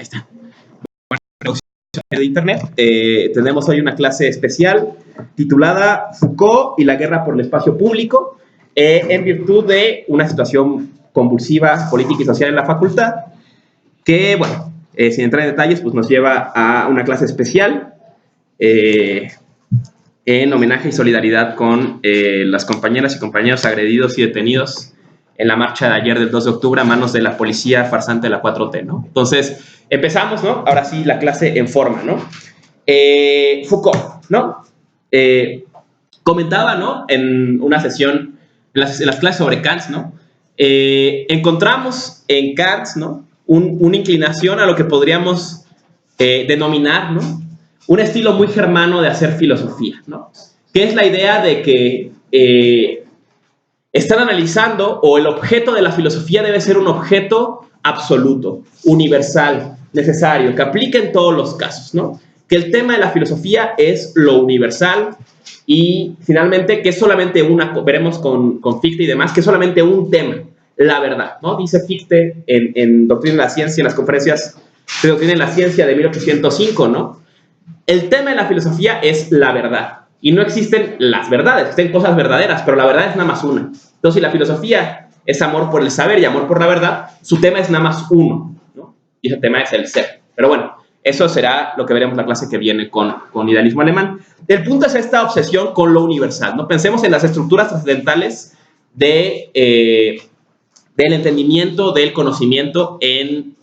está. De internet. Tenemos hoy una clase especial titulada Foucault y la guerra por el espacio público, en virtud de una situación convulsiva política y social en la facultad, que, bueno, sin entrar en detalles, pues nos lleva a una clase especial en homenaje y solidaridad con las compañeras y compañeros agredidos y detenidos en la marcha de ayer del 2 de octubre a manos de la policía farsante de la 4T, ¿no? Entonces, empezamos, ¿no? Ahora sí, la clase en forma, ¿no? Foucault, ¿no? Comentaba, ¿no? En una sesión, en las clases sobre Kant, ¿no? Encontramos en Kant, ¿no? Una inclinación a lo que podríamos denominar, ¿no? Un estilo muy germano de hacer filosofía, ¿no? Que es la idea de que están analizando, o el objeto de la filosofía debe ser un objeto absoluto, universal, necesario, que aplique en todos los casos, ¿no? Que el tema de la filosofía es lo universal y finalmente que es solamente una, veremos con Fichte y demás, que es solamente un tema, la verdad, ¿no? Dice Fichte en Doctrina de la Ciencia, en las conferencias de Doctrina de la Ciencia de 1805, ¿no? El tema de la filosofía es la verdad. Y no existen las verdades, existen cosas verdaderas, pero la verdad es nada más una. Entonces, si la filosofía es amor por el saber y amor por la verdad, su tema es nada más uno, ¿no? Y ese tema es el ser. Pero bueno, eso será lo que veremos en la clase que viene con idealismo alemán. El punto es esta obsesión con lo universal, ¿no? Pensemos en las estructuras trascendentales del entendimiento, del conocimiento en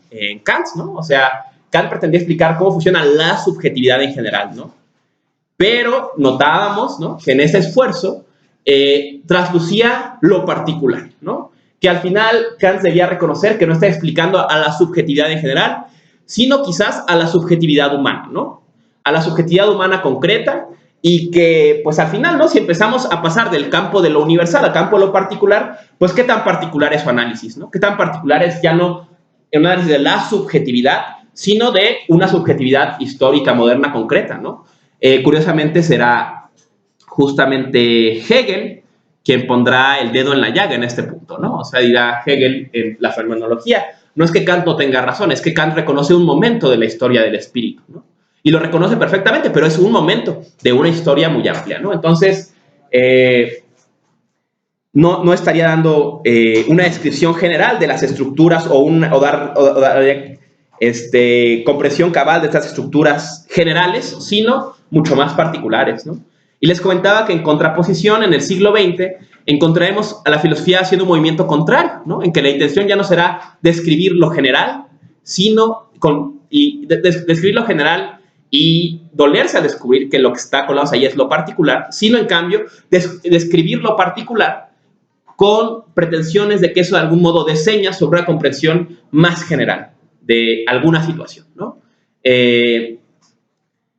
Kant, ¿no? O sea, Kant pretendía explicar cómo funciona la subjetividad en general, ¿no? Pero notábamos, ¿no?, que en ese esfuerzo traslucía lo particular, ¿no? Que al final Kant debía reconocer que no está explicando a la subjetividad en general, sino quizás a la subjetividad humana, ¿no? A la subjetividad humana concreta, y que, pues al final, ¿no?, si empezamos a pasar del campo de lo universal al campo de lo particular, pues qué tan particular es su análisis, ¿no? Qué tan particular es ya no un análisis de la subjetividad, sino de una subjetividad histórica, moderna, concreta, ¿no? Curiosamente será justamente Hegel quien pondrá el dedo en la llaga en este punto, ¿no? O sea, dirá Hegel en la fenomenología, no es que Kant no tenga razón, es que Kant reconoce un momento de la historia del espíritu, ¿no? Y lo reconoce perfectamente, pero es un momento de una historia muy amplia, ¿no? Entonces, no estaría dando una descripción general de las estructuras o dar comprensión cabal de estas estructuras generales, sino mucho más particulares, ¿no? Y les comentaba que en contraposición, en el siglo XX, encontraremos a la filosofía haciendo un movimiento contrario, ¿no? En que la intención ya no será describir lo general, sino describir lo general y dolerse a descubrir que lo que está colado ahí es lo particular, sino en cambio describir lo particular con pretensiones de que eso de algún modo diseña sobre una comprensión más general de alguna situación, ¿no?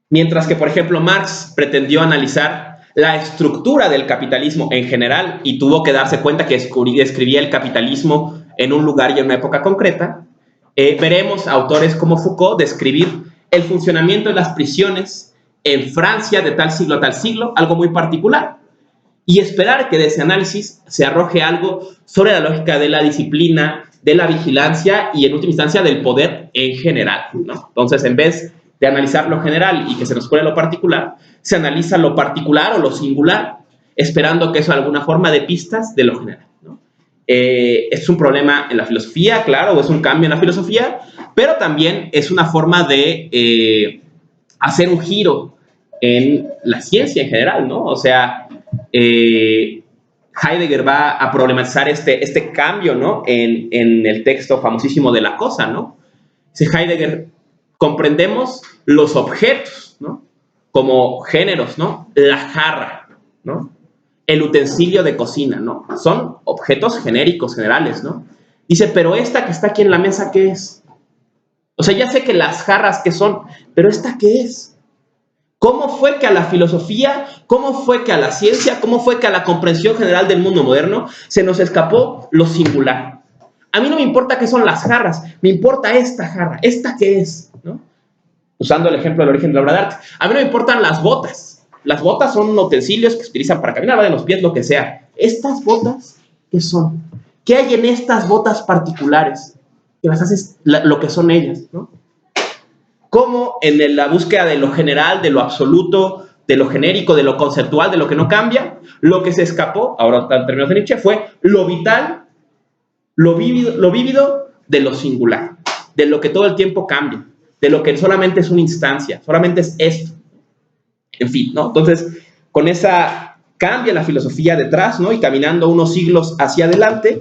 Mientras que, por ejemplo, Marx pretendió analizar la estructura del capitalismo en general y tuvo que darse cuenta que describía el capitalismo en un lugar y en una época concreta, veremos a autores como Foucault describir el funcionamiento de las prisiones en Francia de tal siglo a tal siglo, algo muy particular, y esperar que de ese análisis se arroje algo sobre la lógica de la disciplina, de la vigilancia y, en última instancia, del poder en general, ¿no? Entonces, en vez de analizar lo general y que se nos cuele lo particular, se analiza lo particular o lo singular, esperando que eso de alguna forma dé pistas de lo general, ¿no? Es un problema en la filosofía, claro, es un cambio en la filosofía, pero también es una forma de hacer un giro en la ciencia en general, ¿no? O sea, Heidegger va a problematizar este cambio, ¿no?, en el texto famosísimo de La Cosa, ¿no? Dice Heidegger, comprendemos los objetos, ¿no?, como géneros, ¿no? La jarra, ¿no?, el utensilio de cocina, ¿no? Son objetos genéricos, generales, ¿no? Dice, pero esta que está aquí en la mesa, ¿qué es? O sea, ya sé que las jarras, ¿qué son? Pero ¿esta qué es? ¿Cómo fue que a la filosofía, cómo fue que a la ciencia, cómo fue que a la comprensión general del mundo moderno se nos escapó lo singular? A mí no me importa qué son las jarras, me importa esta jarra, ¿esta qué es? ¿No? Usando el ejemplo del origen de la obra de arte. A mí no me importan las botas. Las botas son utensilios que se utilizan para caminar, va de los pies, lo que sea. ¿Estas botas qué son? ¿Qué hay en estas botas particulares que las haces lo que son ellas, ¿no? cómo en la búsqueda de lo general, de lo absoluto, de lo genérico, de lo conceptual, de lo que no cambia, lo que se escapó, ahora en términos de Nietzsche, fue lo vital, lo vívido de lo singular, de lo que todo el tiempo cambia, de lo que solamente es una instancia, solamente es esto. En fin, ¿no? Entonces, con esa cambia la filosofía detrás, ¿no? Y caminando unos siglos hacia adelante,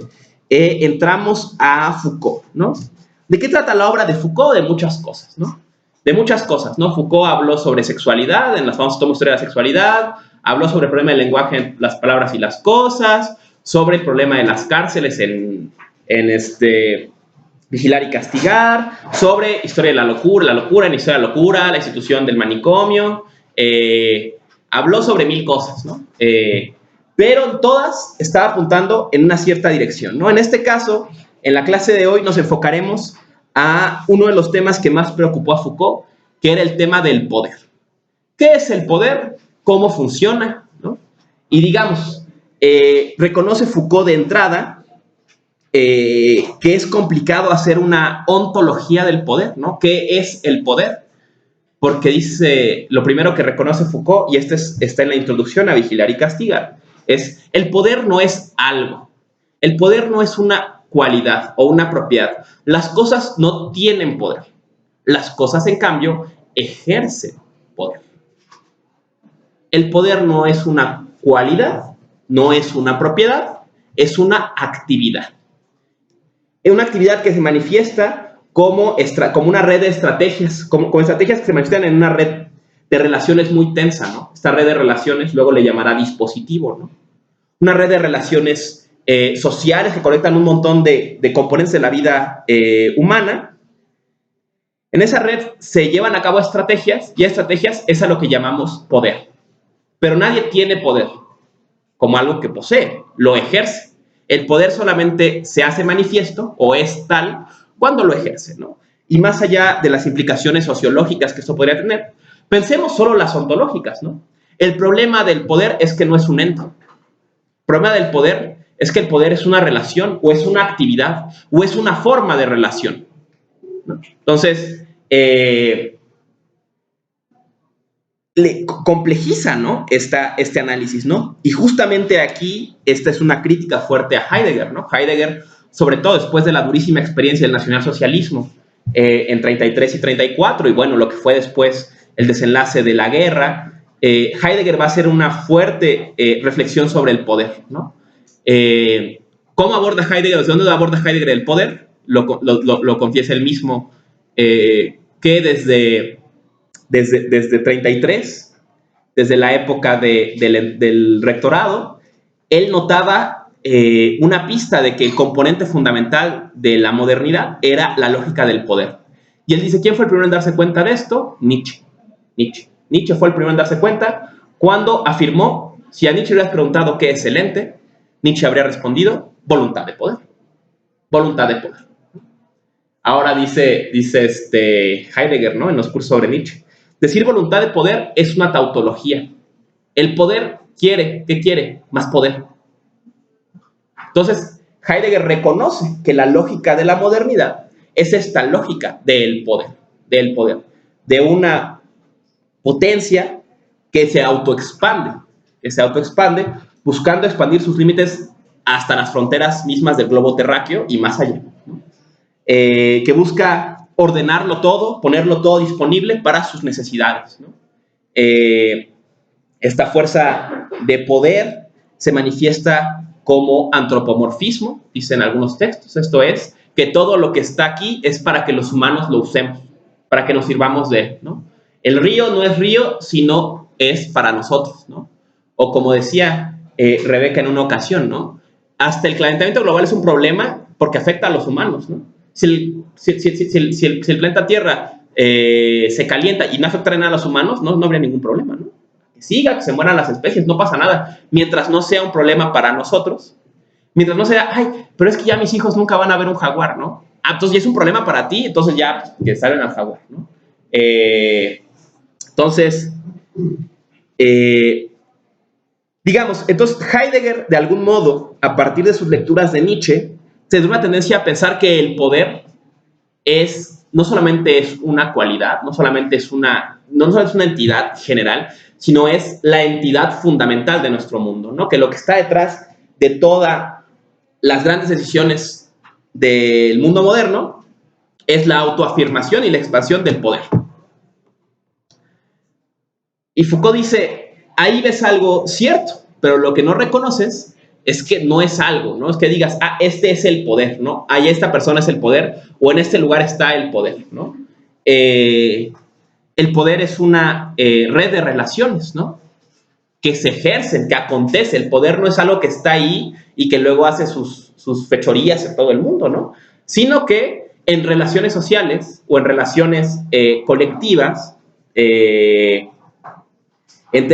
entramos a Foucault, ¿no? ¿De qué trata la obra de Foucault? De muchas cosas, ¿no? De muchas cosas, ¿no? Foucault habló sobre sexualidad, en las famosas tomos de la sexualidad, habló sobre el problema del lenguaje en las palabras y las cosas, sobre el problema de las cárceles en Vigilar y Castigar, sobre historia de la locura en historia de la locura, la institución del manicomio, habló sobre 1000 cosas, ¿no? Pero en todas estaba apuntando en una cierta dirección, ¿no? En este caso, en la clase de hoy nos enfocaremos a uno de los temas que más preocupó a Foucault, que era el tema del poder. ¿Qué es el poder? ¿Cómo funciona? ¿No? Y digamos, reconoce Foucault de entrada que es complicado hacer una ontología del poder, ¿no? ¿Qué es el poder? Porque dice, lo primero que reconoce Foucault, y está en la introducción a Vigilar y Castigar, es el poder no es algo, el poder no es una cualidad o una propiedad. Las cosas no tienen poder, las cosas en cambio ejercen poder. El poder no es una cualidad, no es una propiedad, es una actividad. Es una actividad que se manifiesta como una red de estrategias, como estrategias que se manifiestan en una red de relaciones muy tensa, ¿no? Esta red de relaciones luego le llamará dispositivo, ¿no? Una red de relaciones sociales que conectan un montón de componentes de la vida humana. En esa red se llevan a cabo estrategias, y estrategias es a lo que llamamos poder. Pero nadie tiene poder como algo que posee, lo ejerce. El poder solamente se hace manifiesto o es tal cuando lo ejerce, ¿no? Y más allá de las implicaciones sociológicas que esto podría tener, pensemos solo las ontológicas, ¿no? El problema del poder es que no es un ente. El problema del poder es que el poder es una relación, o es una actividad, o es una forma de relación, ¿no? Entonces, le complejiza, ¿no? Este análisis, ¿no? Y justamente aquí, esta es una crítica fuerte a Heidegger, ¿no? Heidegger, sobre todo después de la durísima experiencia del nacionalsocialismo en 33 y 34, y bueno, lo que fue después el desenlace de la guerra, Heidegger va a hacer una fuerte reflexión sobre el poder, ¿no? ¿Cómo aborda Heidegger? ¿Desde dónde aborda Heidegger el poder? Lo confiesa él mismo, que desde 33, desde la época del rectorado, él notaba una pista de que el componente fundamental de la modernidad era la lógica del poder. Y él dice, ¿quién fue el primero en darse cuenta de esto? Nietzsche. Nietzsche fue el primero en darse cuenta cuando afirmó, si a Nietzsche le hubieras preguntado qué es el ente, Nietzsche habría respondido, voluntad de poder. Voluntad de poder. Ahora dice Heidegger, ¿no? En los cursos sobre Nietzsche. Decir voluntad de poder es una tautología. El poder quiere, ¿qué quiere? Más poder. Entonces, Heidegger reconoce que la lógica de la modernidad es esta lógica del poder, de una potencia que se autoexpande buscando expandir sus límites hasta las fronteras mismas del globo terráqueo y más allá, ¿no? Que busca ordenarlo todo, ponerlo todo disponible para sus necesidades, ¿no? Esta fuerza de poder se manifiesta como antropomorfismo, dicen algunos textos. Esto es, que todo lo que está aquí es para que los humanos lo usemos, para que nos sirvamos de él, ¿no? El río no es río, sino es para nosotros, ¿no? O como decía Rebeca en una ocasión, ¿no? Hasta el calentamiento global es un problema porque afecta a los humanos, ¿no? Si el planeta Tierra se calienta y no afecta nada a los humanos, no habría ningún problema, ¿no? Que siga, que se mueran las especies, no pasa nada. Mientras no sea un problema para nosotros, mientras no sea, ay, pero es que ya mis hijos nunca van a ver un jaguar, ¿no? Ah, entonces ya es un problema para ti, entonces ya que salgan al jaguar, ¿no? Digamos, entonces Heidegger, de algún modo, a partir de sus lecturas de Nietzsche, se da una tendencia a pensar que el poder es no solamente es una cualidad, no solamente es una entidad general, sino es la entidad fundamental de nuestro mundo, ¿no? Que lo que está detrás de todas las grandes decisiones del mundo moderno es la autoafirmación y la expansión del poder. Y Foucault dice, ahí ves algo cierto, pero lo que no reconoces es que no es algo, ¿no? Es que digas, ah, este es el poder, ¿no? Ahí esta persona es el poder, o en este lugar está el poder, ¿no? El poder es una red de relaciones, ¿no? Que se ejercen, que acontece. El poder no es algo que está ahí y que luego hace sus fechorías en todo el mundo, ¿no? Sino que en relaciones sociales o en relaciones colectivas, en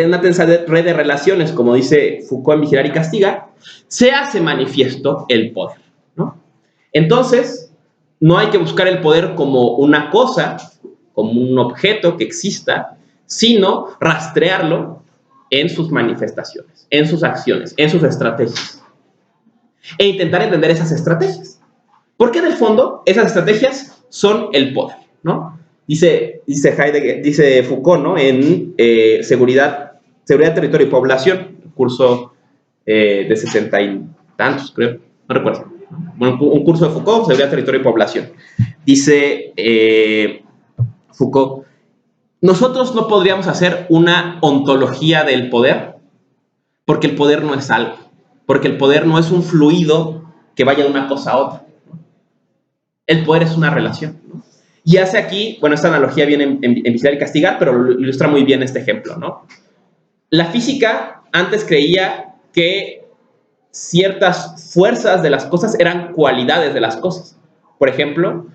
una tensa red de relaciones, como dice Foucault en Vigilar y Castigar, se hace manifiesto el poder, ¿no? Entonces, no hay que buscar el poder como una cosa, como un objeto que exista, sino rastrearlo en sus manifestaciones, en sus acciones, en sus estrategias. E intentar entender esas estrategias. Porque en el fondo, esas estrategias son el poder, ¿no? Dice Heidegger, dice Foucault, ¿no? En Seguridad, Territorio y Población, curso de 60 y tantos, creo, no recuerdo. Bueno, un curso de Foucault, Seguridad, Territorio y Población. Dice Foucault, nosotros no podríamos hacer una ontología del poder porque el poder no es algo, porque el poder no es un fluido que vaya de una cosa a otra. El poder es una relación, ¿no? Y hace aquí, bueno, esta analogía viene en Vigilar y Castigar, pero lo ilustra muy bien este ejemplo, ¿no? La física antes creía que ciertas fuerzas de las cosas eran cualidades de las cosas. Por ejemplo,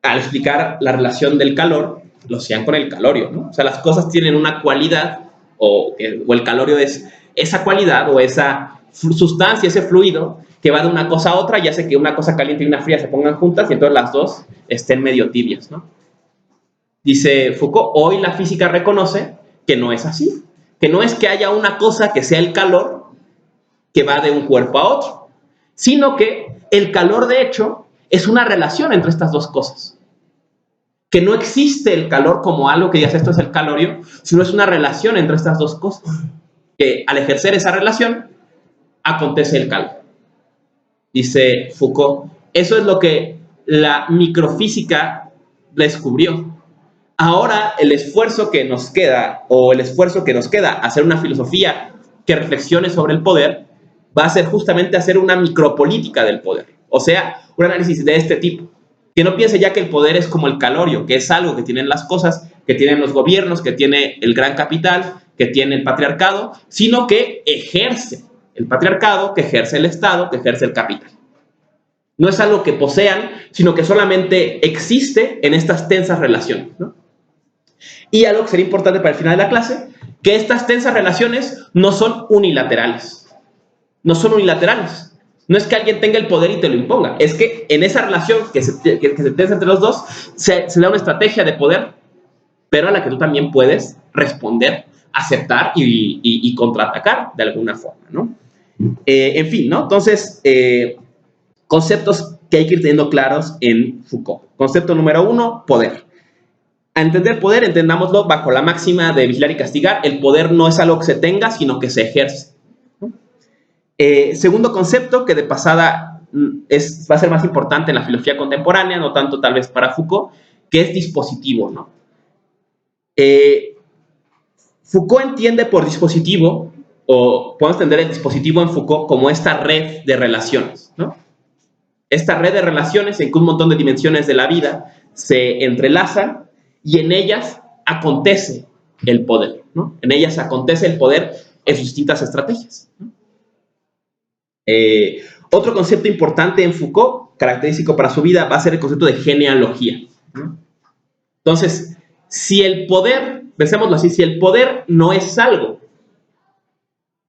al explicar la relación del calor, lo hacían con el calorio, ¿no? O sea, las cosas tienen una cualidad, o el calorio es esa cualidad o esa sustancia, ese fluido que va de una cosa a otra y hace que una cosa caliente y una fría se pongan juntas y entonces las dos estén medio tibias, ¿no? Dice Foucault, hoy la física reconoce que no es así, que no es que haya una cosa que sea el calor que va de un cuerpo a otro, sino que el calor, de hecho, es una relación entre estas dos cosas. Que no existe el calor como algo que digas esto es el calorio, sino es una relación entre estas dos cosas. Que al ejercer esa relación, acontece el calor. Dice Foucault, eso es lo que la microfísica descubrió. Ahora el esfuerzo que nos queda, hacer una filosofía que reflexione sobre el poder, va a ser justamente hacer una micropolítica del poder. O sea, un análisis de este tipo. Que no piense ya que el poder es como el calorio, que es algo que tienen las cosas, que tienen los gobiernos, que tiene el gran capital, que tiene el patriarcado, sino que ejerce el patriarcado, que ejerce el Estado, que ejerce el capital. No es algo que posean, sino que solamente existe en estas tensas relaciones, ¿no? Y algo que sería importante para el final de la clase, que estas tensas relaciones no son unilaterales. No son unilaterales. No es que alguien tenga el poder y te lo imponga. Es que en esa relación que se tensa entre los dos, se da una estrategia de poder, pero a la que tú también puedes responder, aceptar y contraatacar de alguna forma, ¿no? En fin, ¿no? Entonces, conceptos que hay que ir teniendo claros en Foucault. Concepto número 1, poder. A entender poder, entendámoslo bajo la máxima de Vigilar y Castigar. El poder no es algo que se tenga, sino que se ejerce. Segundo concepto, que de pasada va a ser más importante en la filosofía contemporánea, no tanto tal vez para Foucault, que es dispositivo, ¿no? Foucault entiende por dispositivo, o podemos entender el dispositivo en Foucault como esta red de relaciones, ¿no? Esta red de relaciones en que un montón de dimensiones de la vida se entrelazan y en ellas acontece el poder, ¿no? En ellas acontece el poder en sus distintas estrategias, ¿no? Otro concepto importante en Foucault, característico para su vida, va a ser el concepto de genealogía, ¿no? Entonces, si el poder, pensémoslo así, si el poder no es algo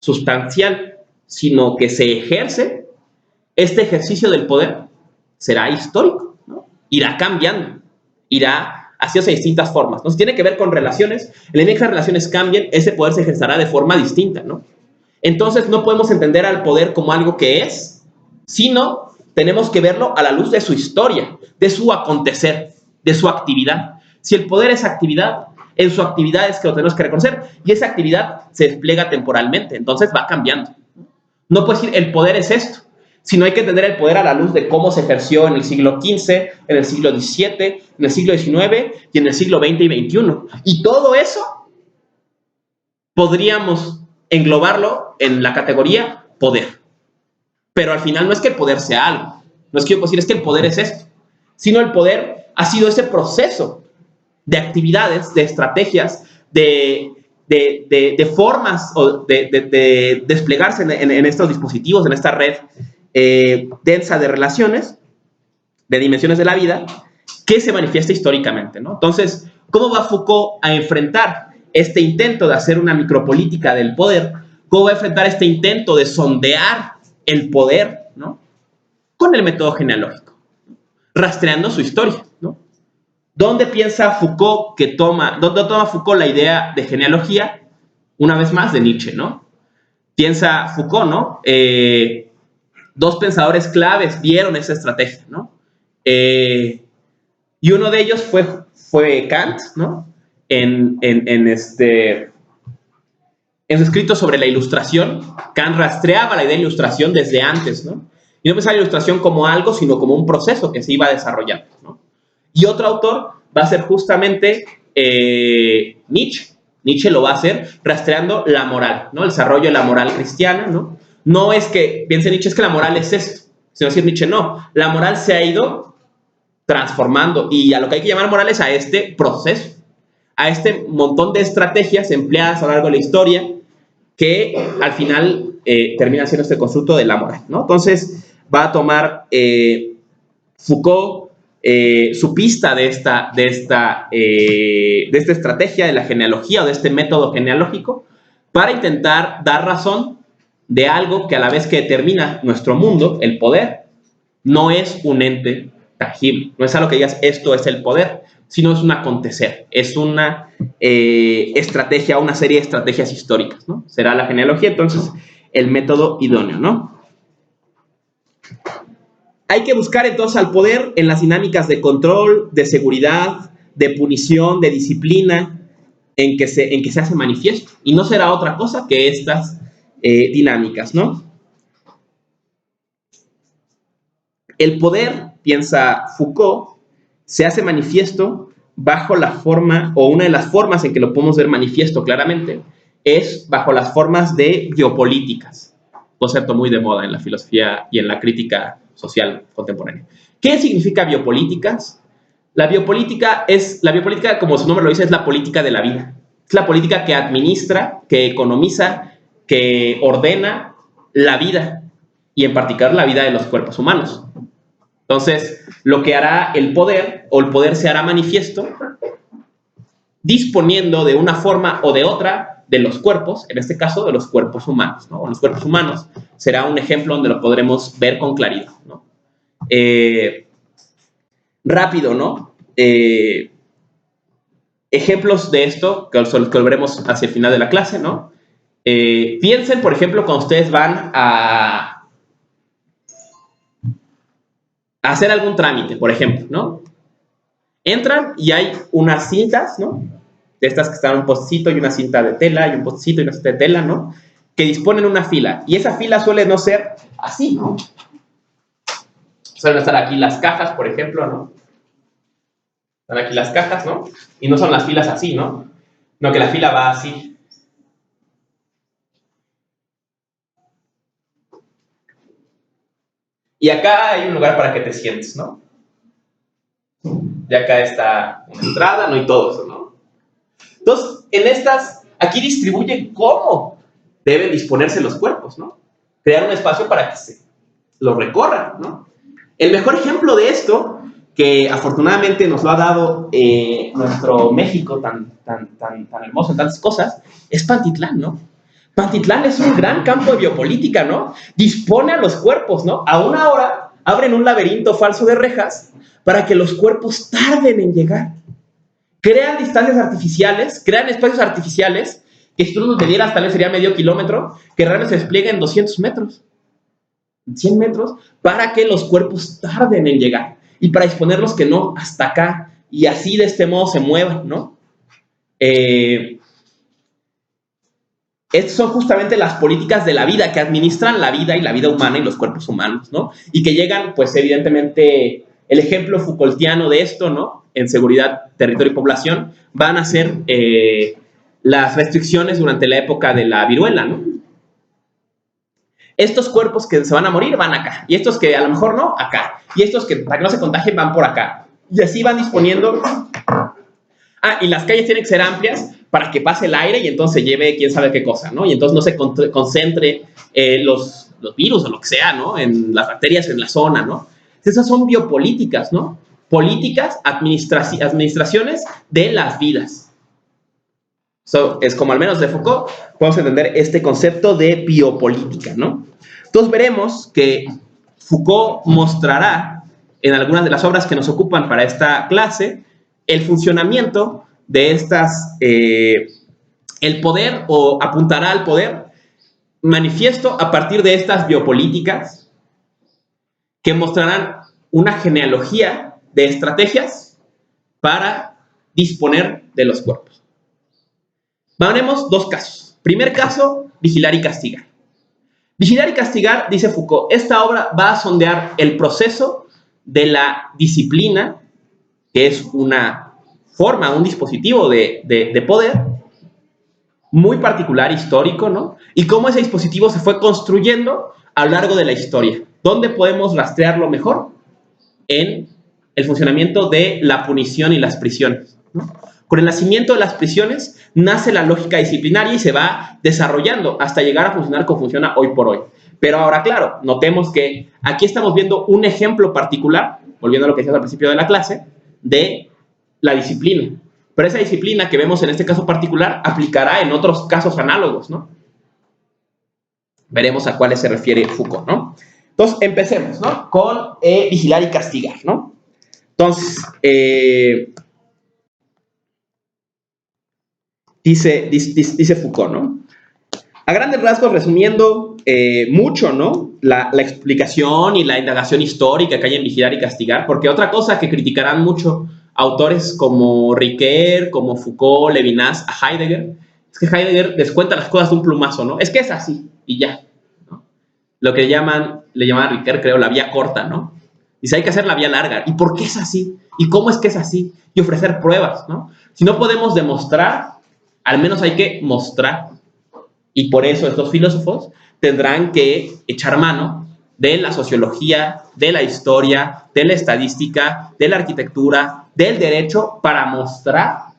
sustancial, sino que se ejerce, este ejercicio del poder será histórico, ¿no? Irá cambiando, irá haciéndose de distintas formas, ¿no? Si tiene que ver con relaciones, en la medida que esas relaciones cambien, ese poder se ejercerá de forma distinta, ¿no? Entonces no podemos entender al poder como algo que es, sino tenemos que verlo a la luz de su historia, de su acontecer, de su actividad. Si el poder es actividad, en su actividad es que lo tenemos que reconocer, y esa actividad se despliega temporalmente, entonces va cambiando. No puedes decir, el poder es esto, sino hay que entender el poder a la luz de cómo se ejerció en el siglo XV, en el siglo XVII, en el siglo XIX y en el siglo XX y XXI. Y todo eso podríamos englobarlo en la categoría poder. Pero al final no es que el poder sea algo, no es que yo pueda decir, es que el poder es esto, sino el poder ha sido ese proceso de actividades, de estrategias, de formas de desplegarse en estos dispositivos, en esta red densa de relaciones, de dimensiones de la vida, que se manifiesta históricamente, ¿no? Entonces, ¿cómo va Foucault a enfrentar este intento de hacer una micropolítica del poder? ¿Cómo va a enfrentar este intento de sondear el poder, ¿no? Con el método genealógico, rastreando su historia, ¿no? ¿Dónde piensa Foucault dónde toma Foucault la idea de genealogía? Una vez más, de Nietzsche, ¿no? Piensa Foucault, ¿no? Dos pensadores claves vieron esa estrategia, ¿no? Y uno de ellos fue Kant, ¿no? En su escrito sobre la ilustración, Kant rastreaba la idea de ilustración desde antes, ¿no? Y no pensaba la ilustración como algo, sino como un proceso que se iba desarrollando, ¿no? Y otro autor va a ser justamente Nietzsche. Nietzsche lo va a hacer rastreando la moral, ¿no? El desarrollo de la moral cristiana, ¿no? No es que piense Nietzsche, es que la moral es esto, sino decir Nietzsche, no. La moral se ha ido transformando y a lo que hay que llamar moral es a este proceso, a este montón de estrategias empleadas a lo largo de la historia que al final termina siendo este constructo de la moral, ¿no? Entonces va a tomar Foucault su pista de esta estrategia de la genealogía o de este método genealógico para intentar dar razón de algo que a la vez que determina nuestro mundo, el poder, no es un ente tangible, no es algo que digas esto es el poder, sino es un acontecer, es una estrategia, una serie de estrategias históricas, ¿no? Será la genealogía, entonces, el método idóneo, ¿no? Hay que buscar entonces al poder en las dinámicas de control, de seguridad, de punición, de disciplina, en que se hace manifiesto, y no será otra cosa que estas dinámicas, ¿no? El poder, piensa Foucault, se hace manifiesto bajo la forma, o una de las formas en que lo podemos ver manifiesto claramente, es bajo las formas de biopolíticas, concepto muy de moda en la filosofía y en la crítica social contemporánea. ¿Qué significa biopolíticas? La biopolítica, como su nombre lo dice, es la política de la vida. Es la política que administra, que economiza, que ordena la vida, y en particular la vida de los cuerpos humanos. Entonces, lo que hará el poder, o el poder se hará manifiesto, disponiendo de una forma o de otra de los cuerpos, en este caso de los cuerpos humanos, ¿no? Los cuerpos humanos será un ejemplo donde lo podremos ver con claridad, ¿no? Rápido, ¿no? Ejemplos de esto, que son los que veremos hacia el final de la clase, ¿no? Piensen, por ejemplo, cuando ustedes van a hacer algún trámite, por ejemplo, ¿no? Entran y hay unas cintas, ¿no? De estas que están un postcito y una cinta de tela, y un postcito y una cinta de tela, ¿no? Que disponen una fila. Y esa fila suele no ser así, ¿no? Suelen estar aquí las cajas, por ejemplo, ¿no? Están aquí las cajas, ¿no? Y no son las filas así, ¿no? No, que la fila va así. Y acá hay un lugar para que te sientes, ¿no? Y acá está una entrada, ¿no? Y todo eso, ¿no? Entonces, en estas, aquí distribuyen cómo deben disponerse los cuerpos, ¿no? Crear un espacio para que se lo recorran, ¿no? El mejor ejemplo de esto, que afortunadamente nos lo ha dado nuestro México tan hermoso en tantas cosas, es Pantitlán, ¿no? Pantitlán es un gran campo de biopolítica, ¿no? Dispone a los cuerpos, ¿no? A una hora abren un laberinto falso de rejas para que los cuerpos tarden en llegar. Crean distancias artificiales, crean espacios artificiales, que si tú los medieras tal vez sería medio kilómetro, que realmente se despliega en 200 metros 100 metros, para que los cuerpos tarden en llegar y para disponerlos que no hasta acá y así de este modo se muevan, ¿no? Estas son justamente las políticas de la vida que administran la vida y la vida humana y los cuerpos humanos, ¿no? Y que llegan, pues evidentemente, el ejemplo Foucaultiano de esto, ¿no? En seguridad, territorio y población, van a ser las restricciones durante la época de la viruela, ¿no? Estos cuerpos que se van a morir van acá, y estos que a lo mejor no, acá, y estos que para que no se contagien van por acá, y así van disponiendo. Y las calles tienen que ser amplias para que pase el aire y entonces lleve quién sabe qué cosa, ¿no? Y entonces no se concentre los virus o lo que sea, ¿no? En las bacterias en la zona, ¿no? Esas son biopolíticas, ¿no? Políticas, administraciones de las vidas. Es como al menos de Foucault podemos entender este concepto de biopolítica, ¿no? Entonces veremos que Foucault mostrará en algunas de las obras que nos ocupan para esta clase el funcionamiento de estas, el poder o apuntará al poder manifiesto a partir de estas biopolíticas que mostrarán una genealogía de estrategias para disponer de los cuerpos. Veremos dos casos. Primer caso, vigilar y castigar. Vigilar y castigar, dice Foucault, esta obra va a sondear el proceso de la disciplina, que es una forma, un dispositivo de poder muy particular, histórico, ¿no? Y cómo ese dispositivo se fue construyendo a lo largo de la historia. ¿Dónde podemos rastrearlo mejor? En el funcionamiento de la punición y las prisiones, ¿no? Con el nacimiento de las prisiones nace la lógica disciplinaria y se va desarrollando hasta llegar a funcionar como funciona hoy por hoy. Pero ahora, claro, notemos que aquí estamos viendo un ejemplo particular, volviendo a lo que decías al principio de la clase, de la disciplina. Pero esa disciplina que vemos en este caso particular aplicará en otros casos análogos, ¿no? Veremos a cuáles se refiere Foucault, ¿no? Entonces, empecemos, ¿no? Con vigilar y castigar, ¿no? Entonces, dice Foucault, ¿no? A grandes rasgos, resumiendo mucho, ¿no? La explicación y la indagación histórica que hay en vigilar y castigar, porque otra cosa que criticarán mucho autores como Ricoeur, como Foucault, Levinas, a Heidegger, es que Heidegger les cuenta las cosas de un plumazo, ¿no? Es que es así, y ya, ¿no? Lo que le llamaban a Ricoeur, creo, la vía corta, ¿no? Dice, hay que hacer la vía larga. ¿Y por qué es así? ¿Y cómo es que es así? Y ofrecer pruebas, ¿no? Si no podemos demostrar, al menos hay que mostrar. Y por eso estos filósofos tendrán que echar mano de la sociología, de la historia, de la estadística, de la arquitectura, del derecho, para mostrar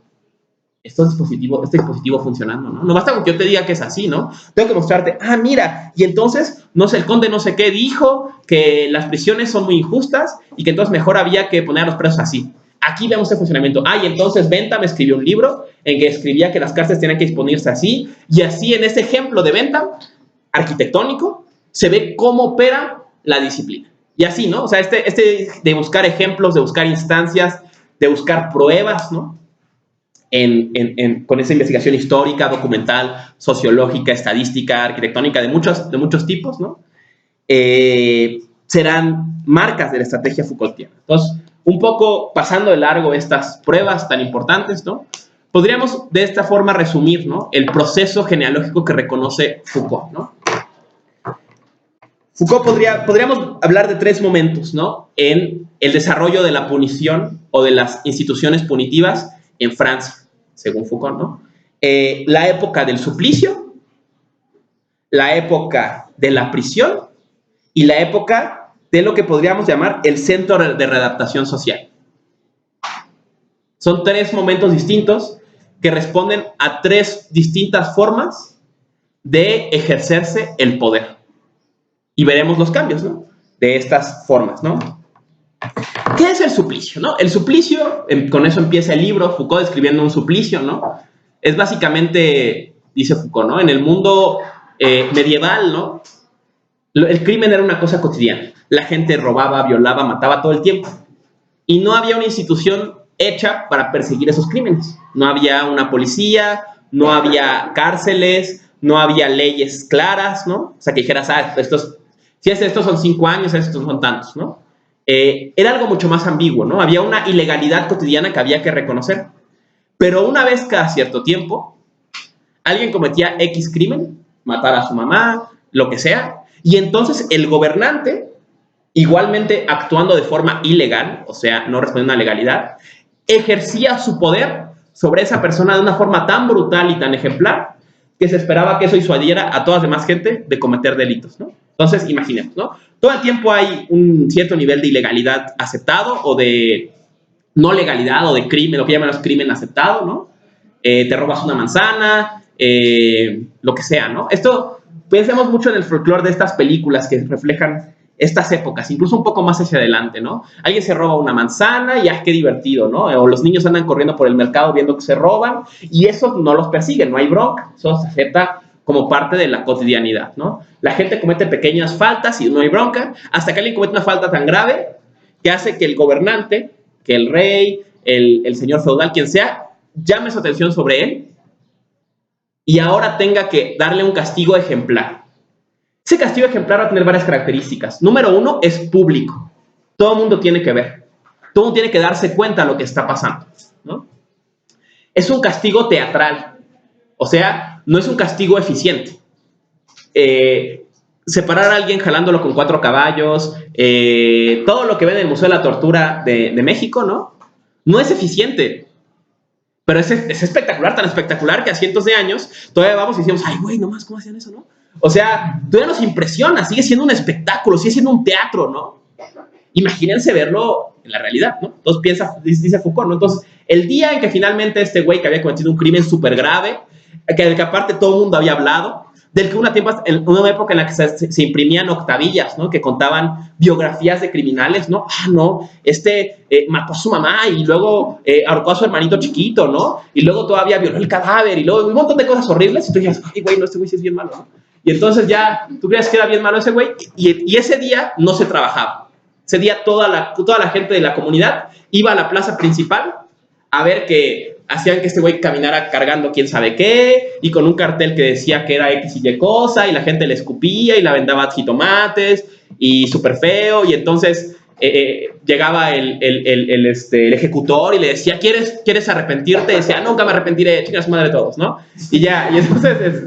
este dispositivo funcionando, ¿no? No basta con que yo te diga que es así, ¿no? Tengo que mostrarte, mira, y entonces, no sé, el conde no sé qué dijo, que las prisiones son muy injustas y que entonces mejor había que poner a los presos así. Aquí vemos el funcionamiento. Y entonces Bentham escribió un libro en que escribía que las cárceles tenían que disponerse así, y así en ese ejemplo de Bentham, arquitectónico, se ve cómo opera la disciplina. Y así, ¿no? O sea, este de buscar ejemplos, de buscar instancias, de buscar pruebas, ¿no? Con esa investigación histórica, documental, sociológica, estadística, arquitectónica, de muchos tipos, ¿no? Serán marcas de la estrategia Foucaultiana. Entonces, un poco pasando de largo estas pruebas tan importantes, ¿no? Podríamos de esta forma resumir, ¿no? El proceso genealógico que reconoce Foucault, ¿no? Foucault podríamos hablar de tres momentos, ¿no? En el desarrollo de la punición o de las instituciones punitivas en Francia, según Foucault, ¿no? La época del suplicio, la época de la prisión y la época de lo que podríamos llamar el centro de readaptación social. Son tres momentos distintos que responden a tres distintas formas de ejercerse el poder. Y veremos los cambios, ¿no? De estas formas, ¿no? ¿Qué es el suplicio, no? El suplicio, con eso empieza el libro, Foucault describiendo un suplicio, ¿no? Es básicamente, dice Foucault, ¿no? En el mundo medieval, ¿no? El crimen era una cosa cotidiana. La gente robaba, violaba, mataba todo el tiempo. Y no había una institución hecha para perseguir esos crímenes. No había una policía, no había cárceles, no había leyes claras, ¿no? O sea, que dijeras, Si es esto son 5 años, estos son tantos, ¿no? Era algo mucho más ambiguo, ¿no? Había una ilegalidad cotidiana que había que reconocer. Pero una vez cada cierto tiempo, alguien cometía X crimen, matar a su mamá, lo que sea, y entonces el gobernante, igualmente actuando de forma ilegal, o sea, no respondiendo a la legalidad, ejercía su poder sobre esa persona de una forma tan brutal y tan ejemplar que se esperaba que eso disuadiera a toda la demás gente de cometer delitos, ¿no? Entonces, imaginemos, ¿no? Todo el tiempo hay un cierto nivel de ilegalidad aceptado o de no legalidad o de crimen, lo que llaman los crimen aceptado, ¿no? Te robas una manzana, lo que sea, ¿no? Esto, pensemos mucho en el folclore de estas películas que reflejan estas épocas, incluso un poco más hacia adelante, ¿no? Alguien se roba una manzana y ¡ah, qué divertido!, ¿no? O los niños andan corriendo por el mercado viendo que se roban y esos no los persiguen, no hay bronca, eso se acepta como parte de la cotidianidad, ¿no? La gente comete pequeñas faltas y no hay bronca, hasta que alguien comete una falta tan grave que hace que el gobernante, que el rey, el señor feudal, quien sea, llame su atención sobre él y ahora tenga que darle un castigo ejemplar. Ese castigo ejemplar va a tener varias características. Número 1, es público. Todo el mundo tiene que ver. Todo el mundo tiene que darse cuenta de lo que está pasando, ¿no? Es un castigo teatral. O sea, no es un castigo eficiente. Separar a alguien jalándolo con 4 caballos, todo lo que ven en el Museo de la Tortura de México, ¿no? No es eficiente. Pero es espectacular, tan espectacular que a cientos de años todavía vamos y decimos, ay, güey, nomás, ¿cómo hacían eso, no? O sea, todavía nos impresiona, sigue siendo un espectáculo, sigue siendo un teatro, ¿no? Imagínense verlo en la realidad, ¿no? Entonces dice Foucault, ¿no? Entonces, el día en que finalmente este güey que había cometido un crimen súper grave, del que aparte todo el mundo había hablado, del que una época en la que se imprimían octavillas, ¿no? Que contaban biografías de criminales, ¿no? Ah, no, mató a su mamá y luego ahorcó a su hermanito chiquito, ¿no? Y luego todavía violó el cadáver y luego un montón de cosas horribles y tú dices, ay, güey, no, este güey sí es bien malo, ¿no? Y entonces ya tú creías que era bien malo ese güey y ese día no se trabajaba. Ese día toda la gente de la comunidad iba a la plaza principal a ver que hacían que este güey caminara cargando quién sabe qué y con un cartel que decía que era X y Y cosa y la gente le escupía y la vendaba jitomates y súper feo y entonces llegaba el ejecutor y le decía, ¿quieres arrepentirte? Y decía, nunca me arrepentiré, chinga su madre todos, ¿no? Y entonces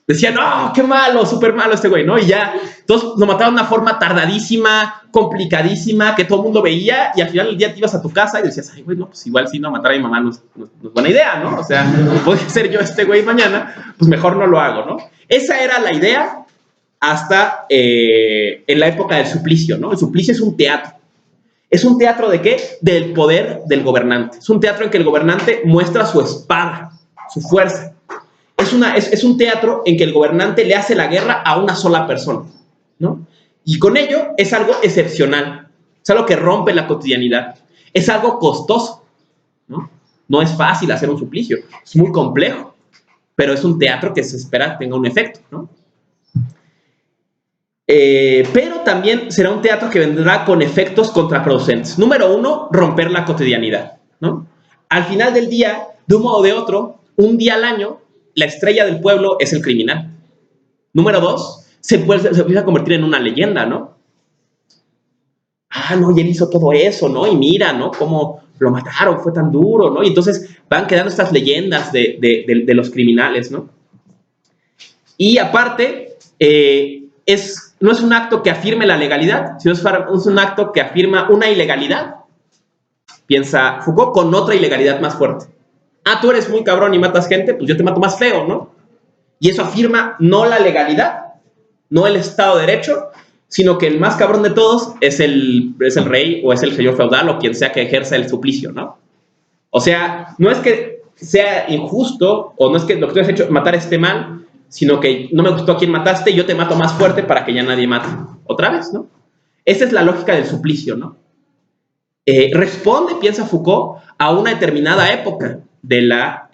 decía, no, qué malo, súper malo este güey, ¿no? Y ya, todos lo mataron de una forma tardadísima, complicadísima, que todo el mundo veía, y al final del día te ibas a tu casa y decías, ay, güey, no, pues igual si no matar a mi mamá no es buena idea, ¿no? O sea, podría ser yo este güey mañana, pues mejor no lo hago, ¿no? Esa era la idea hasta en la época del suplicio, ¿no? El suplicio es un teatro. ¿Es un teatro de qué? Del poder del gobernante. Es un teatro en que el gobernante muestra su espada, su fuerza. Es un teatro en que el gobernante le hace la guerra a una sola persona, ¿no? Y con ello es algo excepcional, es algo que rompe la cotidianidad, es algo costoso, ¿no? No es fácil hacer un suplicio, es muy complejo, pero es un teatro que se espera tenga un efecto, ¿no? Pero también será un teatro que vendrá con efectos contraproducentes. Número 1, romper la cotidianidad, ¿no? Al final del día, de un modo o de otro, un día al año, la estrella del pueblo es el criminal. Número 2, se empieza a convertir en una leyenda, ¿no? Ah, no, y él hizo todo eso, ¿no? Y mira, ¿no? Cómo lo mataron, fue tan duro, ¿no? Y entonces van quedando estas leyendas de los criminales, ¿no? Y aparte, no es un acto que afirme la legalidad, sino es un acto que afirma una ilegalidad, piensa Foucault, con otra ilegalidad más fuerte. Ah, tú eres muy cabrón y matas gente, pues yo te mato más feo, ¿no? Y eso afirma no la legalidad, no el Estado de Derecho, sino que el más cabrón de todos es el rey o es el señor feudal o quien sea que ejerza el suplicio, ¿no? O sea, no es que sea injusto o no es que lo que tú has hecho matar esté mal, sino que no me gustó a quién mataste y yo te mato más fuerte para que ya nadie mate. Otra vez, ¿no? Esa es la lógica del suplicio, ¿no? Responde, piensa Foucault, a una determinada época de la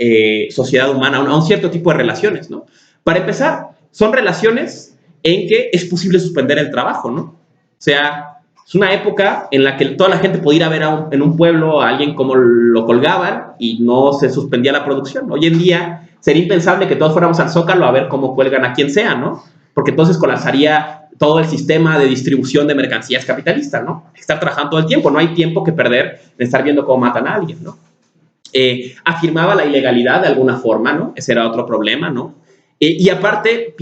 sociedad humana, a un cierto tipo de relaciones, ¿no? Para empezar, son relaciones en que es posible suspender el trabajo, ¿no? O sea, es una época en la que toda la gente podía ir a ver en un pueblo a alguien como lo colgaban y no se suspendía la producción. Hoy en día sería impensable que todos fuéramos al Zócalo a ver cómo cuelgan a quien sea, ¿no? porque entonces colapsaría todo el sistema de distribución de mercancías capitalista, ¿no? Estar trabajando todo el tiempo, no hay tiempo que perder en estar viendo cómo matan a alguien, ¿no? Afirmaba la ilegalidad de alguna forma, ¿no? Ese era otro problema, ¿no? Y aparte,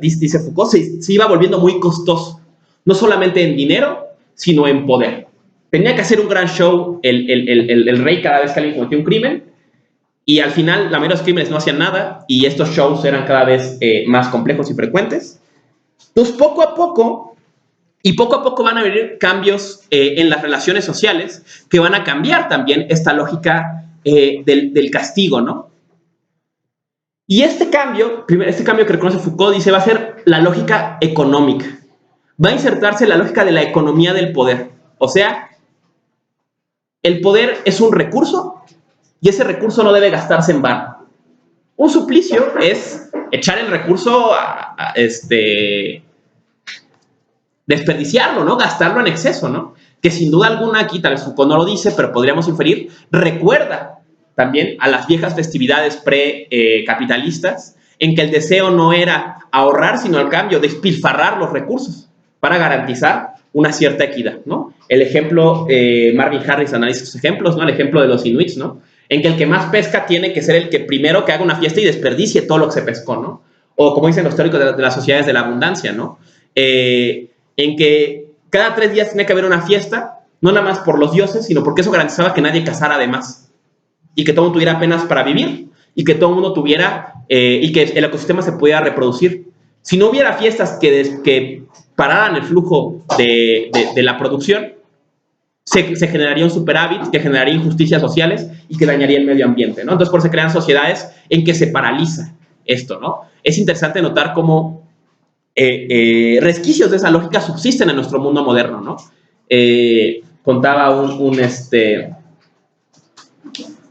dice Foucault, se iba volviendo muy costoso, no solamente en dinero, sino en poder. Tenía que hacer un gran show el rey cada vez que alguien cometía un crimen, y al final la mayoría de los crímenes no hacían nada, y estos shows eran cada vez más complejos y frecuentes. Entonces, poco a poco van a venir cambios en las relaciones sociales que van a cambiar también esta lógica del castigo, ¿no? Y este cambio que reconoce Foucault, dice, va a ser la lógica económica. Va a insertarse la lógica de la economía del poder. O sea, el poder es un recurso y ese recurso no debe gastarse en vano. Un suplicio es echar el recurso desperdiciarlo, ¿no? Gastarlo en exceso, ¿no? Que sin duda alguna aquí, tal vez Foucault no lo dice, pero podríamos inferir, recuerda también a las viejas festividades pre-capitalistas, en que el deseo no era ahorrar, sino al cambio despilfarrar los recursos para garantizar una cierta equidad, ¿no? El ejemplo, Marvin Harris analiza estos ejemplos, ¿no? El ejemplo de los inuits, ¿no? En que el que más pesca tiene que ser el que primero que haga una fiesta y desperdicie todo lo que se pescó, ¿no? O como dicen los teóricos de las sociedades de la abundancia, ¿no? En que cada 3 días tenía que haber una fiesta, no nada más por los dioses, sino porque eso garantizaba que nadie cazara de más y que todo el mundo tuviera apenas para vivir y que todo el mundo tuviera y que el ecosistema se pudiera reproducir. Si no hubiera fiestas que pararan el flujo de la producción, se generaría un superávit que generaría injusticias sociales y que dañaría el medio ambiente, ¿no? Entonces, por eso se crean sociedades en que se paraliza esto, ¿no? Es interesante notar cómo resquicios de esa lógica subsisten en nuestro mundo moderno, ¿no? Contaba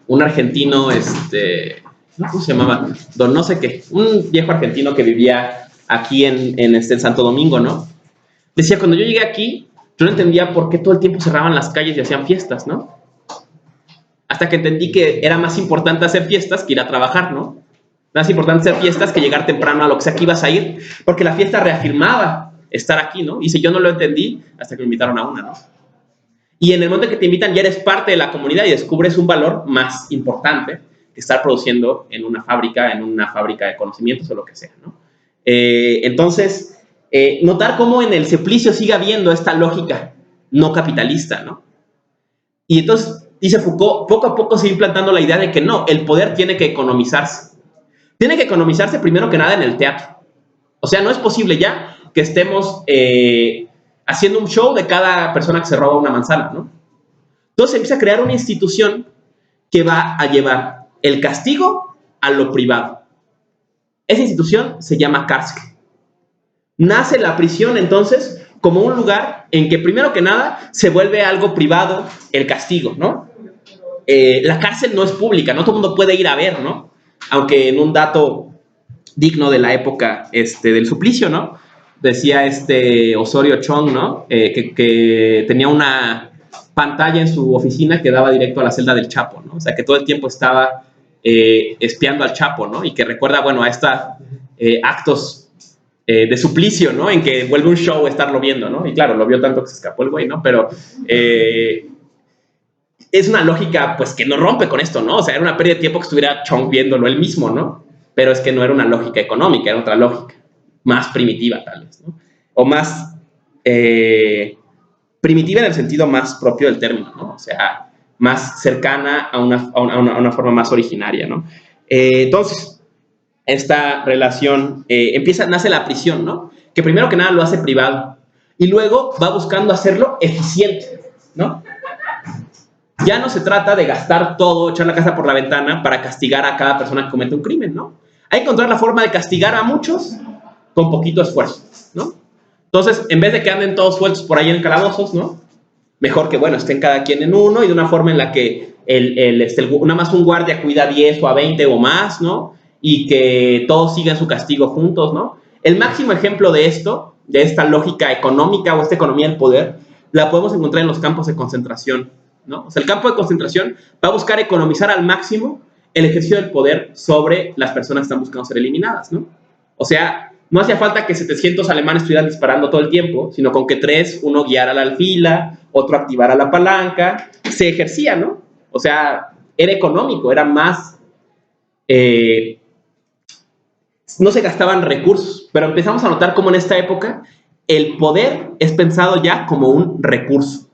un argentino, ¿cómo se llamaba? Don no sé qué, un viejo argentino que vivía aquí en Santo Domingo, ¿no? Decía, cuando yo llegué aquí, yo no entendía por qué todo el tiempo cerraban las calles y hacían fiestas, ¿no? Hasta que entendí que era más importante hacer fiestas que ir a trabajar, ¿no? Más importante hacer fiestas que llegar temprano a lo que sea que ibas a ir, porque la fiesta reafirmaba estar aquí, ¿no? Y si yo no lo entendí, hasta que me invitaron a una, ¿no? Y en el momento que te invitan ya eres parte de la comunidad y descubres un valor más importante que estar produciendo en una fábrica de conocimientos o lo que sea, ¿no? Entonces, notar cómo en el Simplicio sigue habiendo esta lógica no capitalista, ¿no? Y entonces, dice Foucault, poco a poco se va implantando la idea de que no, el poder tiene que economizarse. Tiene que economizarse primero que nada en el teatro. O sea, no es posible ya que estemos haciendo un show de cada persona que se roba una manzana, ¿no? Entonces empieza a crear una institución que va a llevar el castigo a lo privado. Esa institución se llama cárcel. Nace la prisión, entonces, como un lugar en que, primero que nada, se vuelve algo privado el castigo, ¿no? La cárcel no es pública, no todo el mundo puede ir a ver, ¿no? Aunque en un dato digno de la época del suplicio, ¿no? Decía Osorio Chong, ¿no? Que tenía una pantalla en su oficina que daba directo a la celda del Chapo, ¿no? O sea, que todo el tiempo estaba espiando al Chapo, ¿no? Y que recuerda, bueno, a estos actos de suplicio, ¿no? En que vuelve un show estarlo viendo, ¿no? Y claro, lo vio tanto que se escapó el güey, ¿no? Pero es una lógica, pues, que no rompe con esto, ¿no? O sea, era una pérdida de tiempo que estuviera Chong viéndolo él mismo, ¿no? Pero es que no era una lógica económica, era otra lógica, más primitiva, tal vez, ¿no? O más primitiva en el sentido más propio del término, ¿no? O sea, más cercana a una forma más originaria, ¿no? Entonces, esta relación nace la prisión, ¿no? Que primero que nada lo hace privado y luego va buscando hacerlo eficiente, ¿no? Ya no se trata de gastar todo, echar la casa por la ventana para castigar a cada persona que comete un crimen, ¿no? Hay que encontrar la forma de castigar a muchos con poquito esfuerzo, ¿no? Entonces, en vez de que anden todos sueltos por ahí en calabozos, ¿no? Mejor que, bueno, estén cada quien en uno y de una forma en la que nada más un guardia cuida a 10 o a 20 o más, ¿no? Y que todos sigan su castigo juntos, ¿no? El máximo ejemplo de esto, de esta lógica económica o esta economía del poder, la podemos encontrar en los campos de concentración, ¿no? O sea, el campo de concentración va a buscar economizar al máximo el ejercicio del poder sobre las personas que están buscando ser eliminadas, ¿no? O sea, no hacía falta que 700 alemanes estuvieran disparando todo el tiempo, sino con que 3, uno guiara la alfila, otro activara la palanca, se ejercía, ¿no? O sea, era económico, era más... no se gastaban recursos, pero empezamos a notar cómo en esta época el poder es pensado ya como un recurso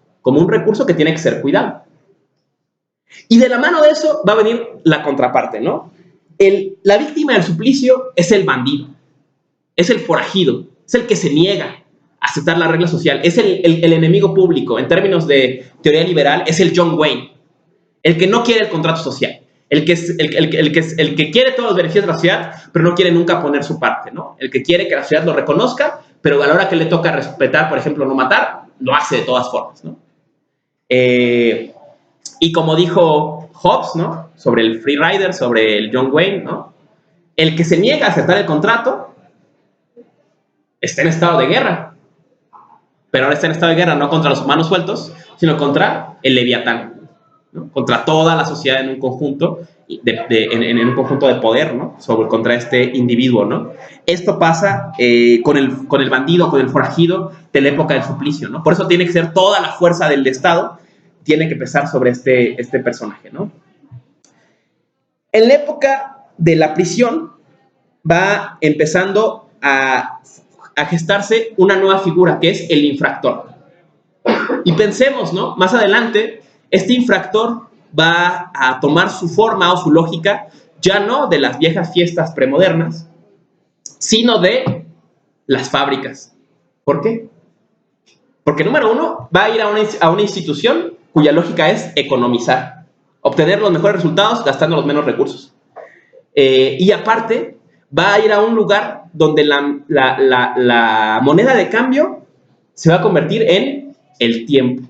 que tiene que ser cuidado. Y de la mano de eso va a venir la contraparte, ¿no? La víctima del suplicio es el bandido, es el forajido, es el que se niega a aceptar la regla social, es el enemigo público. En términos de teoría liberal, es el John Wayne, el que no quiere el contrato social, el que quiere todos los beneficios de la sociedad, pero no quiere nunca poner su parte, ¿no? El que quiere que la sociedad lo reconozca, pero a la hora que le toca respetar, por ejemplo, no matar, lo hace de todas formas, ¿no? Y como dijo Hobbes, ¿no? Sobre el free rider, sobre el John Wayne, ¿no? El que se niega a aceptar el contrato está en estado de guerra. Pero ahora está en estado de guerra no contra los humanos sueltos, sino contra el Leviatán, ¿no? Contra toda la sociedad en un conjunto, en un conjunto de poder, ¿no? Contra este individuo, ¿no? Esto pasa con el bandido, con el forajido de la época del suplicio, ¿no? Por eso tiene que ser toda la fuerza del Estado, tiene que pesar sobre este personaje, ¿no? En la época de la prisión va empezando a gestarse una nueva figura, que es el infractor. Y pensemos, ¿no? Más adelante, este infractor va a tomar su forma o su lógica, ya no de las viejas fiestas premodernas, sino de las fábricas. ¿Por qué? Porque, número uno, va a ir a una institución cuya lógica es economizar, obtener los mejores resultados gastando los menos recursos. Y aparte, va a ir a un lugar donde la moneda de cambio se va a convertir en el tiempo.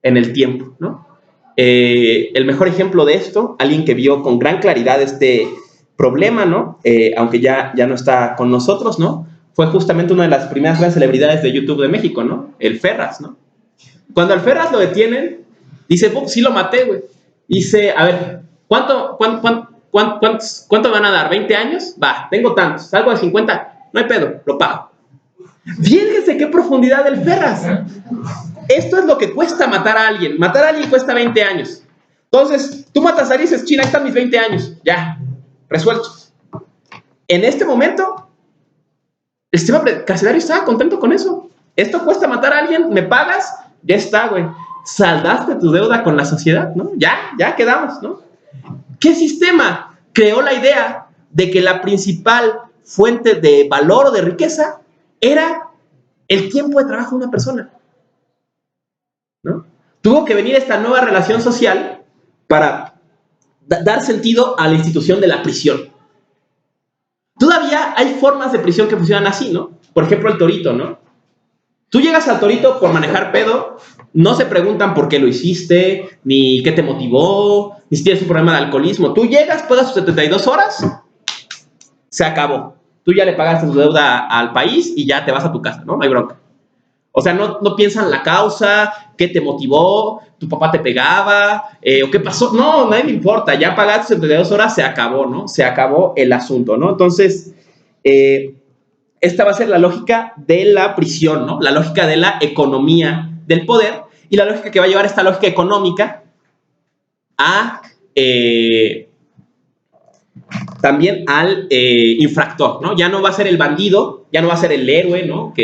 En el tiempo, ¿no? El mejor ejemplo de esto, alguien que vio con gran claridad este problema, ¿no? Aunque ya no está con nosotros, ¿no? Fue justamente una de las primeras grandes celebridades de YouTube de México, ¿no? El Ferraz, ¿no? Cuando al Ferraz lo detienen, dice, sí lo maté, güey. Dice, a ver, ¿cuánto van a dar? ¿20 años? Va, tengo tantos. ¿Salgo de 50? No hay pedo, lo pago. Fíjense qué profundidad del Ferraz. Esto es lo que cuesta matar a alguien. Matar a alguien cuesta 20 años. Entonces, tú matas a alguien y dices, China, ahí están mis 20 años. Ya, resuelto. En este momento, el sistema carcelario estaba contento con eso. Esto cuesta matar a alguien, me pagas, ya está, güey. Saldaste tu deuda con la sociedad, ¿no? Ya quedamos, ¿no? ¿Qué sistema creó la idea de que la principal fuente de valor o de riqueza era el tiempo de trabajo de una persona? ¿No? Tuvo que venir esta nueva relación social para dar sentido a la institución de la prisión. Todavía hay formas de prisión que funcionan así, ¿no? Por ejemplo, el torito, ¿no? Tú llegas al torito por manejar pedo, no se preguntan por qué lo hiciste, ni qué te motivó, ni si tienes un problema de alcoholismo. Tú llegas, pagas tus 72 horas, se acabó. Tú ya le pagaste tu deuda al país y ya te vas a tu casa, ¿no? No hay bronca. O sea, no piensan la causa, qué te motivó, tu papá te pegaba, o qué pasó. No, nadie le importa, ya pagaste 72 horas, se acabó, ¿no? Se acabó el asunto, ¿no? Entonces, esta va a ser la lógica de la prisión, ¿no? La lógica de la economía del poder y la lógica que va a llevar esta lógica económica a también al infractor, ¿no? Ya no va a ser el bandido, ya no va a ser el héroe, ¿no?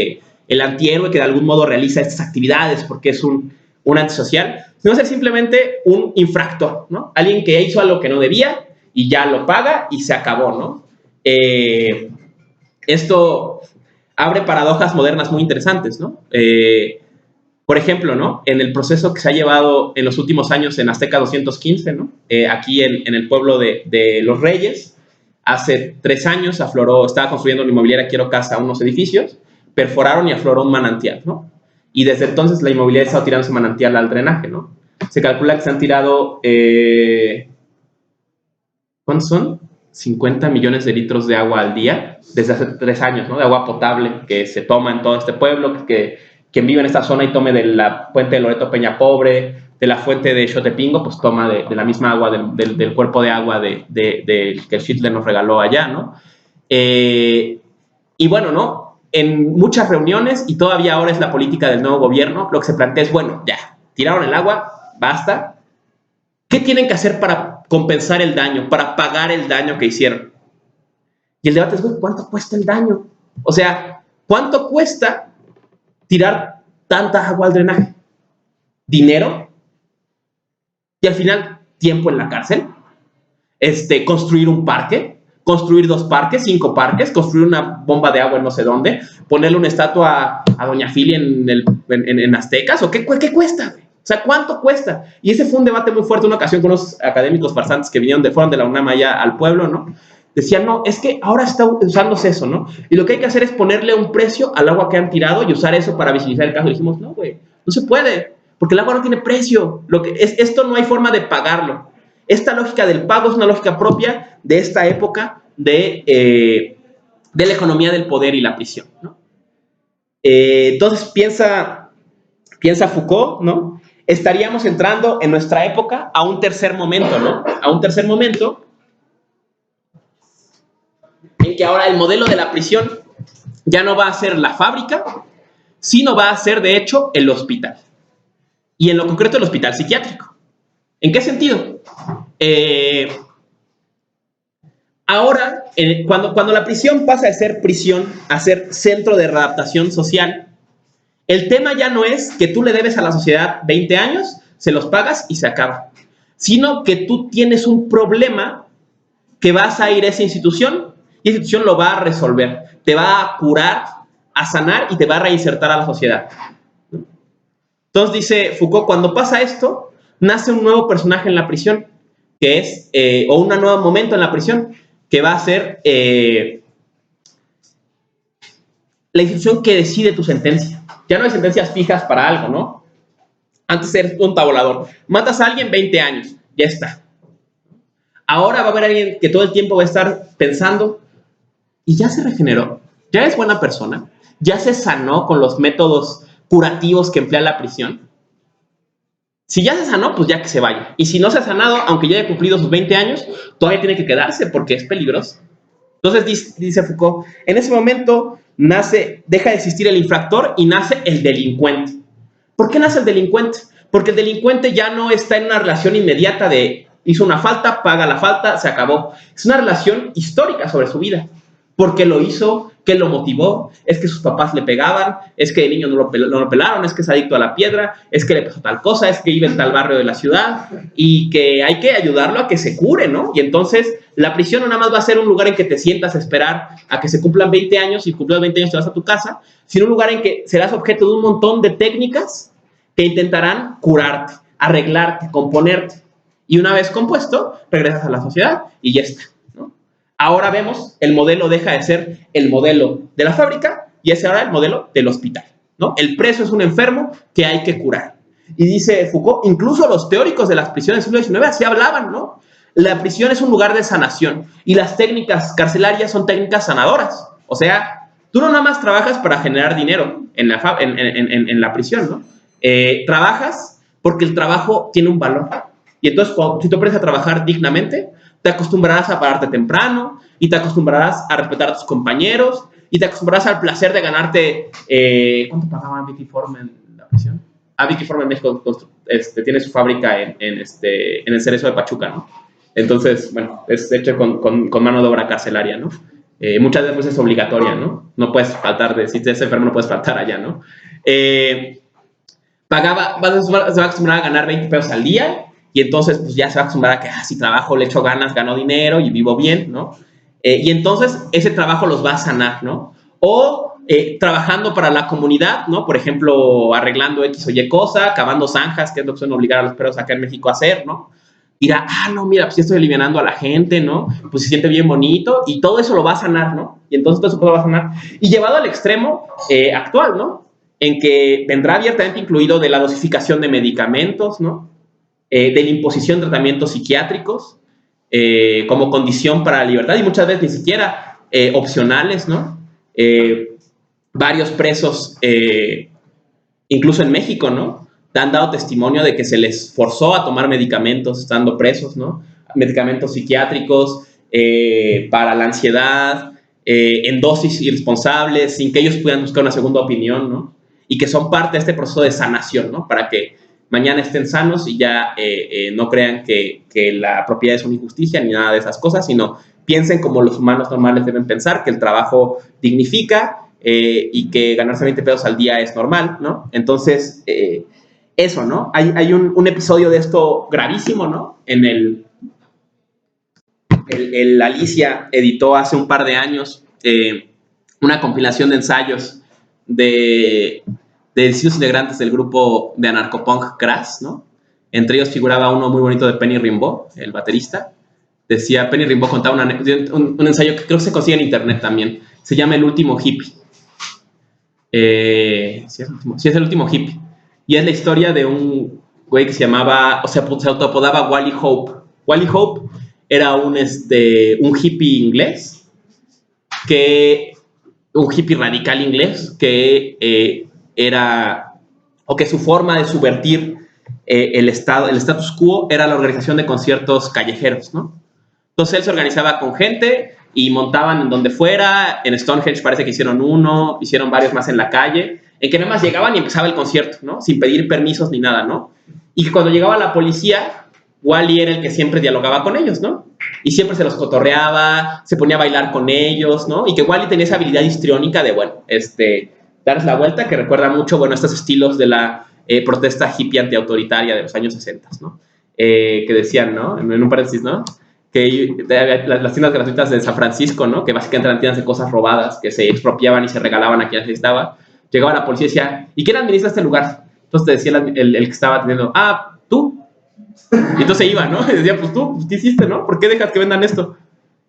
El antihéroe que de algún modo realiza estas actividades porque es un antisocial, sino ser simplemente un infractor, ¿no? Alguien que hizo algo que no debía y ya lo paga y se acabó, ¿no? Esto abre paradojas modernas muy interesantes, ¿no? Por ejemplo, ¿no? En el proceso que se ha llevado en los últimos años en Azteca 215, ¿no? Aquí en el pueblo de Los Reyes, hace 3 años estaba construyendo una inmobiliaria Quiero Casa, unos edificios, perforaron y afloró un manantial, ¿no? Y desde entonces la inmobiliaria estaba tirando ese manantial al drenaje, ¿no? Se calcula que se han tirado, ¿cuántos son? 50 millones de litros de agua al día desde hace 3 años, ¿no? De agua potable que se toma en todo este pueblo, que quien vive en esta zona y tome de la fuente de Loreto Peña Pobre, de la fuente de Xotepingo, pues toma de la misma agua del cuerpo de agua que Schindler nos regaló allá, ¿no? Y bueno, ¿no? En muchas reuniones, y todavía ahora es la política del nuevo gobierno, lo que se plantea es, bueno, ya, tiraron el agua, basta. ¿Qué tienen que hacer para compensar el daño, para pagar el daño que hicieron? Y el debate es, güey, ¿cuánto cuesta el daño? O sea, ¿cuánto cuesta tirar tanta agua al drenaje? ¿Dinero? Y al final, tiempo en la cárcel. Construir un parque, construir 2 parques, 5 parques, construir una bomba de agua en no sé dónde, ponerle una estatua a Doña Fili en Aztecas, ¿o qué cuesta? O sea, ¿cuánto cuesta? Y ese fue un debate muy fuerte, una ocasión con unos académicos farsantes que fueron de la UNAM allá al pueblo, ¿no? Decían, no, es que ahora está usándose eso, ¿no? Y lo que hay que hacer es ponerle un precio al agua que han tirado y usar eso para visibilizar el caso. Y dijimos, no, güey, no se puede, porque el agua no tiene precio. Esto no hay forma de pagarlo. Esta lógica del pago es una lógica propia de esta época de la economía del poder y la prisión, ¿no? Entonces piensa Foucault, ¿no? Estaríamos entrando en nuestra época a un tercer momento, ¿no? A un tercer momento en que ahora el modelo de la prisión ya no va a ser la fábrica, sino va a ser, de hecho, el hospital. Y en lo concreto, el hospital psiquiátrico. ¿En qué sentido? Ahora, cuando la prisión pasa de ser prisión a ser centro de readaptación social, el tema ya no es que tú le debes a la sociedad 20 años, se los pagas y se acaba, sino que tú tienes un problema que vas a ir a esa institución y esa institución lo va a resolver, te va a curar, a sanar y te va a reinsertar a la sociedad. Entonces dice Foucault, cuando pasa esto, nace un nuevo personaje en la prisión, que es, o un nuevo momento en la prisión, que va a ser la institución que decide tu sentencia. Ya no hay sentencias fijas para algo, ¿no? Antes eres un tabulador. Matas a alguien 20 años, ya está. Ahora va a haber alguien que todo el tiempo va a estar pensando, y ya se regeneró, ya es buena persona, ya se sanó con los métodos curativos que emplea la prisión. Si ya se sanó, pues ya que se vaya. Y si no se ha sanado, aunque ya haya cumplido sus 20 años, todavía tiene que quedarse porque es peligroso. Entonces dice Foucault, en ese momento deja de existir el infractor y nace el delincuente. ¿Por qué nace el delincuente? Porque el delincuente ya no está en una relación inmediata de hizo una falta, paga la falta, se acabó. Es una relación histórica sobre su vida. ¿Por qué lo hizo? ¿Qué lo motivó? Es que sus papás le pegaban, es que de niño no lo pelaron, es que es adicto a la piedra, es que le pasó tal cosa, es que vive en tal barrio de la ciudad y que hay que ayudarlo a que se cure, ¿no? Y entonces la prisión no nada más va a ser un lugar en que te sientas a esperar a que se cumplan 20 años y cumplidos 20 años te vas a tu casa, sino un lugar en que serás objeto de un montón de técnicas que intentarán curarte, arreglarte, componerte. Y una vez compuesto, regresas a la sociedad y ya está. Ahora vemos, el modelo deja de ser el modelo de la fábrica y es ahora el modelo del hospital, ¿no? El preso es un enfermo que hay que curar. Y dice Foucault, incluso los teóricos de las prisiones del siglo XIX así hablaban, ¿no? La prisión es un lugar de sanación y las técnicas carcelarias son técnicas sanadoras. O sea, tú no nada más trabajas para generar dinero en la prisión, ¿no? Trabajas porque el trabajo tiene un valor. Y entonces, si tú aprendes a trabajar dignamente, te acostumbrarás a pararte temprano y te acostumbrarás a respetar a tus compañeros y te acostumbrarás al placer de ganarte. ¿Cuánto pagaba Vicky Form en la prisión? Vicky Form en México tiene su fábrica en el Cerezo de Pachuca, ¿no? Entonces, bueno, es hecho con mano de obra carcelaria, ¿no? Muchas veces es obligatoria, ¿no? No puedes faltar, si te es enfermo no puedes faltar allá, ¿no? Se va a acostumbrar a ganar 20 pesos al día. Y entonces, pues ya se va a acostumbrar a que, si trabajo, le echo ganas, gano dinero y vivo bien, ¿no? Y entonces, ese trabajo los va a sanar, ¿no? O trabajando para la comunidad, ¿no? Por ejemplo, arreglando X o Y cosa, cavando zanjas, que es lo que suelen obligar a los perros acá en México a hacer, ¿no? Dirá, no, mira, pues ya estoy alivianando a la gente, ¿no? Pues se siente bien bonito y todo eso lo va a sanar, ¿no? Y entonces todo eso lo va a sanar. Y llevado al extremo actual, ¿no? En que vendrá abiertamente incluido de la dosificación de medicamentos, ¿no? De la imposición de tratamientos psiquiátricos como condición para la libertad y muchas veces ni siquiera opcionales, ¿no? Varios presos, incluso en México, ¿no? Te han dado testimonio de que se les forzó a tomar medicamentos estando presos, ¿no? Medicamentos psiquiátricos para la ansiedad, en dosis irresponsables, sin que ellos puedan buscar una segunda opinión, ¿no? Y que son parte de este proceso de sanación, ¿no? Para que mañana estén sanos y ya no crean que la propiedad es una injusticia ni nada de esas cosas, sino piensen como los humanos normales deben pensar, que el trabajo dignifica y que ganarse 20 pesos al día es normal, ¿no? Entonces, eso, ¿no? Hay un episodio de esto gravísimo, ¿no? En el Alicia editó hace un par de años una compilación de ensayos de distintos integrantes del grupo de anarcopunk Crass, ¿no? Entre ellos figuraba uno muy bonito de Penny Rimbaud, el baterista. Decía, Penny Rimbaud contaba un ensayo que creo que se consigue en internet también. Se llama El último hippie. Sí, es el último hippie. Y es la historia de un güey que se llamaba, o sea, se autoapodaba Wally Hope. Wally Hope era un hippie inglés, un hippie radical inglés, que su forma de subvertir el status quo era la organización de conciertos callejeros, ¿no? Entonces él se organizaba con gente y montaban en donde fuera. En Stonehenge parece que hicieron uno, hicieron varios más en la calle, en que nada más llegaban y empezaba el concierto, ¿no? Sin pedir permisos ni nada, ¿no? Y que cuando llegaba la policía, Wally era el que siempre dialogaba con ellos, ¿no? Y siempre se los cotorreaba, se ponía a bailar con ellos, ¿no? Y que Wally tenía esa habilidad histriónica de, bueno, darles la vuelta, que recuerda mucho, bueno, estos estilos de la protesta hippie antiautoritaria de los años 60, ¿no? Que decían, ¿no? En un paréntesis, ¿no? Que las tiendas gratuitas de San Francisco, ¿no? Que básicamente eran tiendas de cosas robadas, que se expropiaban y se regalaban a quien necesitaba. Llegaba la policía y decía, ¿y quién administra este lugar? Entonces te decía el que estaba atendiendo, ¿tú? Y entonces se iba, ¿no? Y decía, pues tú, ¿qué hiciste, no? ¿Por qué dejas que vendan esto?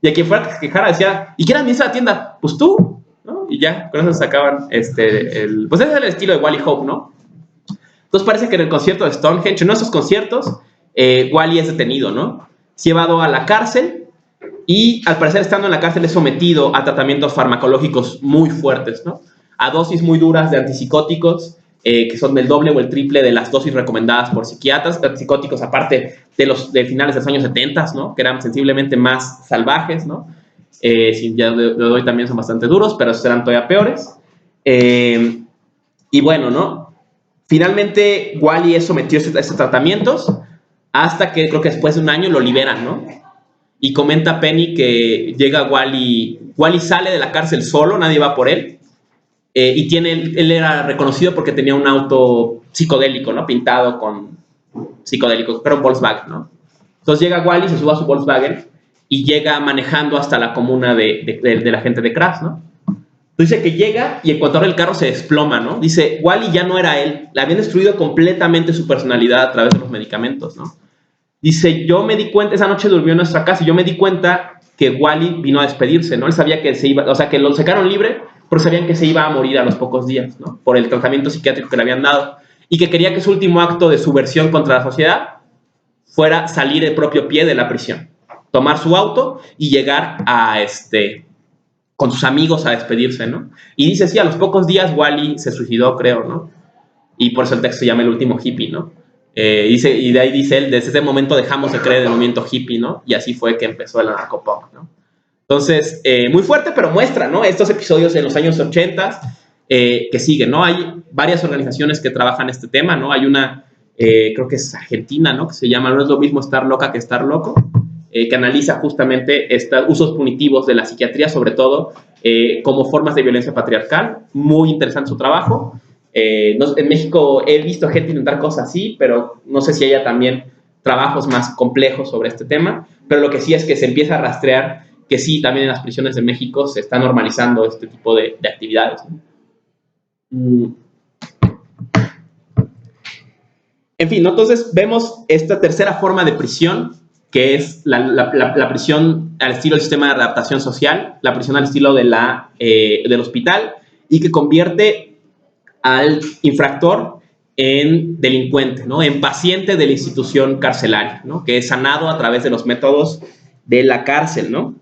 Y a quien fuera que se quejara decía, ¿y quién administra la tienda? Pues tú, ¿no? Y ya, con eso sacaban pues ese es el estilo de Wally Hope, ¿no? Entonces parece que en el concierto de Stonehenge, en esos conciertos, Wally es detenido, ¿no? Es llevado a la cárcel y al parecer estando en la cárcel es sometido a tratamientos farmacológicos muy fuertes, ¿no? A dosis muy duras de antipsicóticos, que son del doble o el triple de las dosis recomendadas por psiquiatras, antipsicóticos aparte de finales de los años 70, ¿no? Que eran sensiblemente más salvajes, ¿no? Ya de hoy también son bastante duros, pero esos eran todavía peores. Y bueno, ¿no? Finalmente Wally es sometido a estos tratamientos hasta que creo que después de un año lo liberan, ¿no? Y comenta Penny que llega Wally sale de la cárcel solo, nadie va por él, y él era reconocido porque tenía un auto psicodélico, ¿no? Pintado con psicodélico, pero un Volkswagen, ¿no? Entonces llega Wally, se sube a su Volkswagen y llega manejando hasta la comuna de la gente de Crass, ¿no? Dice que llega y en cuanto abre el carro se desploma, ¿no? Dice, Wally ya no era él, le habían destruido completamente su personalidad a través de los medicamentos, ¿no? Dice, yo me di cuenta, esa noche durmió en nuestra casa y yo me di cuenta que Wally vino a despedirse, ¿no? Él sabía que se iba, o sea, que lo sacaron libre, pero sabían que se iba a morir a los pocos días, ¿no? Por el tratamiento psiquiátrico que le habían dado. Y que quería que su último acto de subversión contra la sociedad fuera salir de propio pie de la prisión, tomar su auto y llegar con sus amigos a despedirse, ¿no? Y dice, sí, a los pocos días Wally se suicidó, creo, ¿no? Y por eso el texto se llama El último hippie, ¿no? Y de ahí dice él, desde ese momento dejamos de creer en el movimiento hippie, ¿no? Y así fue que empezó el anarcopunk, ¿no? Entonces, muy fuerte, pero muestra, ¿no? Estos episodios en los años 80 que siguen, ¿no? Hay varias organizaciones que trabajan este tema, ¿no? Hay una, creo que es argentina, ¿no? Que se llama No es lo mismo estar loca que estar loco, que analiza justamente estos usos punitivos de la psiquiatría, sobre todo como formas de violencia patriarcal. Muy interesante su trabajo. En México he visto gente intentar cosas así, pero no sé si haya también trabajos más complejos sobre este tema, pero lo que sí es que se empieza a rastrear que sí, también en las prisiones de México se está normalizando este tipo de actividades, ¿no? En fin, ¿no? Entonces vemos esta tercera forma de prisión, que es la prisión al estilo del sistema de adaptación social, la prisión al estilo del hospital, y que convierte al infractor en delincuente, ¿no? En paciente de la institución carcelaria, ¿no? Que es sanado a través de los métodos de la cárcel, ¿no?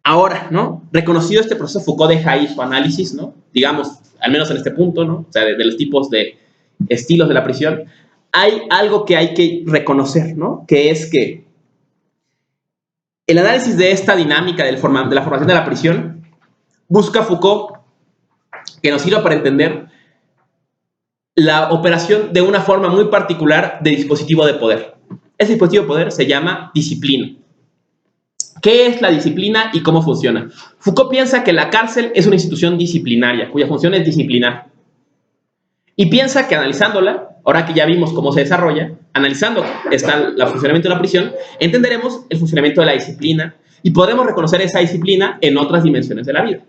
Ahora, ¿no? Reconocido este proceso, Foucault deja ahí su análisis, ¿no? Digamos, al menos en este punto, ¿no? O sea, de los tipos de estilos de la prisión. Hay algo que hay que reconocer, ¿no? Que es que El análisis de esta dinámica de la formación de la prisión busca Foucault que nos sirva para entender la operación de una forma muy particular de dispositivo de poder. Ese dispositivo de poder se llama disciplina. ¿Qué es la disciplina y cómo funciona? Foucault piensa que la cárcel es una institución disciplinaria, cuya función es disciplinar. Y piensa que analizándola, ahora que ya vimos cómo se desarrolla, analizando el funcionamiento de la prisión, entenderemos el funcionamiento de la disciplina y podremos reconocer esa disciplina en otras dimensiones de la vida.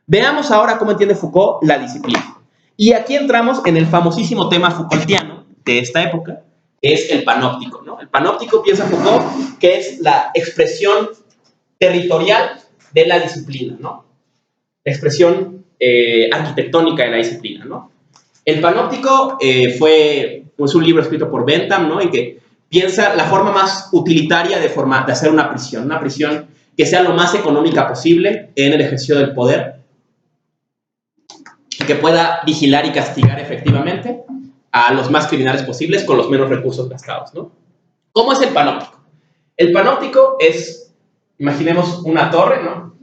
Veamos ahora cómo entiende Foucault la disciplina. Y aquí entramos en el famosísimo tema Foucaultiano de esta época, que es el panóptico, ¿no? El panóptico piensa Foucault que es la expresión territorial de la disciplina, ¿no? La expresión arquitectónica de la disciplina, ¿no? El panóptico es un libro escrito por Bentham, ¿no? En que piensa la forma más utilitaria de hacer una prisión que sea lo más económica posible en el ejercicio del poder, que pueda vigilar y castigar efectivamente a los más criminales posibles con los menos recursos gastados, ¿no? ¿Cómo es el panóptico? El panóptico es, imaginemos una torre, ¿no?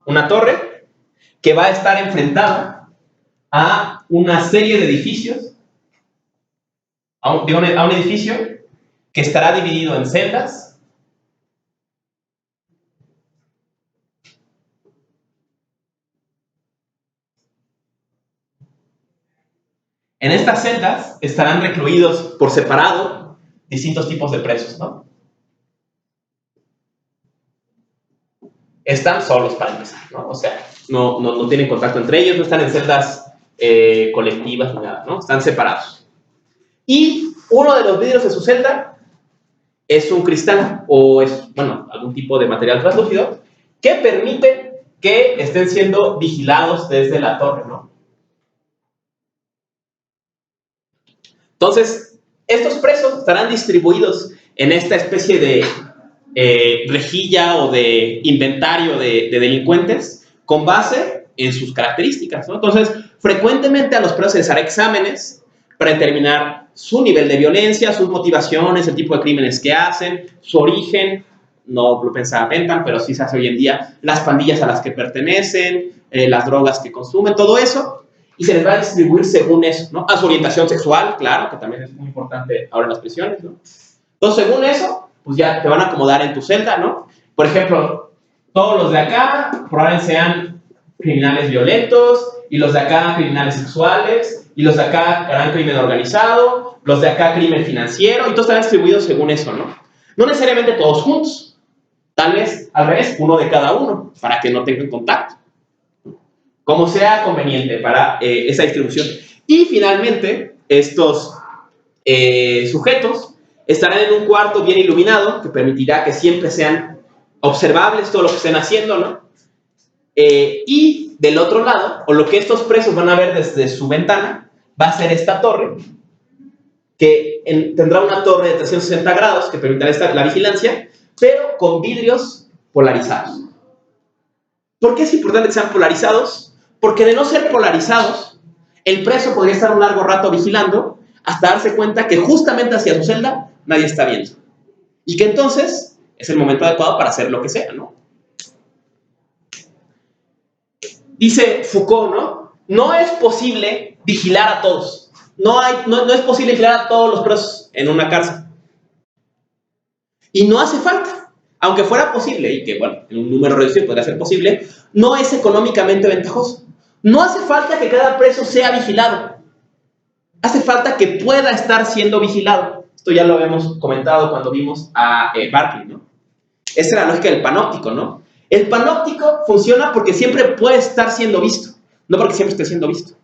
Una torre que va a estar enfrentada a una serie de edificios, a un edificio que estará dividido en celdas. En estas celdas estarán recluidos por separado distintos tipos de presos, ¿no? Están solos para empezar, ¿no? O sea, no tienen contacto entre ellos, no están en celdas colectivas ni nada, ¿no? Están separados. Y uno de los vidrios de su celda es un cristal o es, bueno, algún tipo de material translúcido que permite que estén siendo vigilados desde la torre, ¿no? Entonces, estos presos estarán distribuidos en esta especie de rejilla o de inventario de delincuentes con base en sus características, ¿no? Entonces, frecuentemente a los presos se les hará exámenes para determinar su nivel de violencia, sus motivaciones, el tipo de crímenes que hacen, su origen, no lo pensaba Bentham, pero sí se hace hoy en día, las pandillas a las que pertenecen, las drogas que consumen, todo eso, y se les va a distribuir según eso, ¿no? A su orientación sexual, claro, que también es muy importante ahora en las prisiones, ¿no? Entonces, según eso, pues ya te van a acomodar en tu celda, ¿no? Por ejemplo, todos los de acá probablemente sean criminales violentos, y los de acá criminales sexuales, y los de acá harán crimen organizado, los de acá crimen financiero, y todos están distribuidos según eso, ¿no? No necesariamente todos juntos, tal vez al revés, uno de cada uno, para que no tengan contacto, como sea conveniente para esa distribución. Y finalmente, estos sujetos estarán en un cuarto bien iluminado, que permitirá que siempre sean observables todo lo que estén haciendo, ¿no? Y del otro lado, o lo que estos presos van a ver desde su ventana, va a ser esta torre, que tendrá una torre de 360 grados que permitirá la vigilancia, pero con vidrios polarizados. ¿Por qué es importante que sean polarizados? Porque de no ser polarizados, el preso podría estar un largo rato vigilando hasta darse cuenta que justamente hacia su celda nadie está viendo. Y que entonces es el momento adecuado para hacer lo que sea, ¿no? Dice Foucault, ¿no? No es posible vigilar a todos. No es posible vigilar a todos los presos en una cárcel. Y no hace falta. Aunque fuera posible, y que, bueno, en un número reducido podría ser posible, no es económicamente ventajoso. No hace falta que cada preso sea vigilado. Hace falta que pueda estar siendo vigilado. Esto ya lo habíamos comentado cuando vimos a Berkeley, ¿no? Esa es la lógica del panóptico, ¿no? El panóptico funciona porque siempre puede estar siendo visto, no porque siempre esté siendo visto.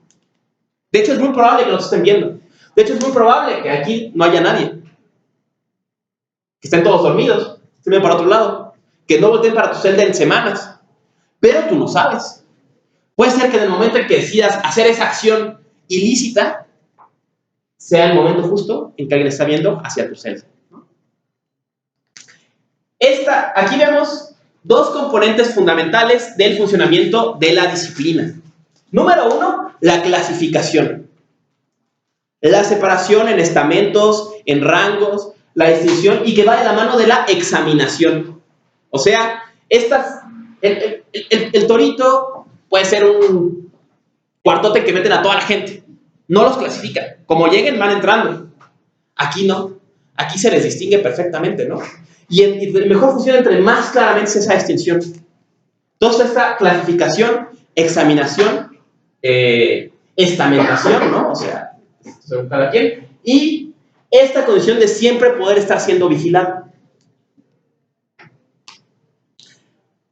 De hecho, es muy probable que nos estén viendo. De hecho, es muy probable que aquí no haya nadie. Que estén todos dormidos, se ven para otro lado, que no volteen para tu celda en semanas. Pero tú no sabes. Puede ser que en el momento en que decidas hacer esa acción ilícita, sea el momento justo en que alguien está viendo hacia tu celda, ¿no? Aquí vemos dos componentes fundamentales del funcionamiento de la disciplina. Número uno, la clasificación. La separación en estamentos, en rangos, la distinción y que va de la mano de la examinación. O sea, el torito puede ser un cuartote que meten a toda la gente. No los clasifican. Como lleguen, van entrando. Aquí no. Aquí se les distingue perfectamente, ¿no? Y mejor funciona entre más claramente esa distinción. Entonces, esta clasificación, examinación, estamentación, ¿no? O sea, según cada quien. Y esta condición de siempre poder estar siendo vigilado.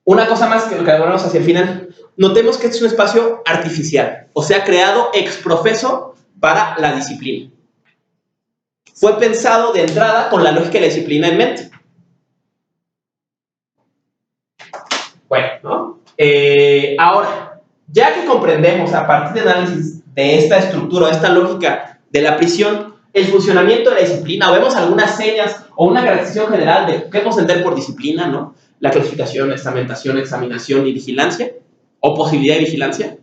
Una cosa más que lo que hablamos hacia el final. Notemos que este es un espacio artificial, o sea, creado ex profeso para la disciplina. Fue pensado de entrada con la lógica de la disciplina en mente. Bueno, ¿no? Ahora, ya que comprendemos a partir del análisis de esta estructura, de esta lógica de la prisión, el funcionamiento de la disciplina, o vemos algunas señas o una caracterización general de qué podemos entender por disciplina, ¿no? La clasificación, estamentación, examinación y vigilancia, o posibilidad de vigilancia,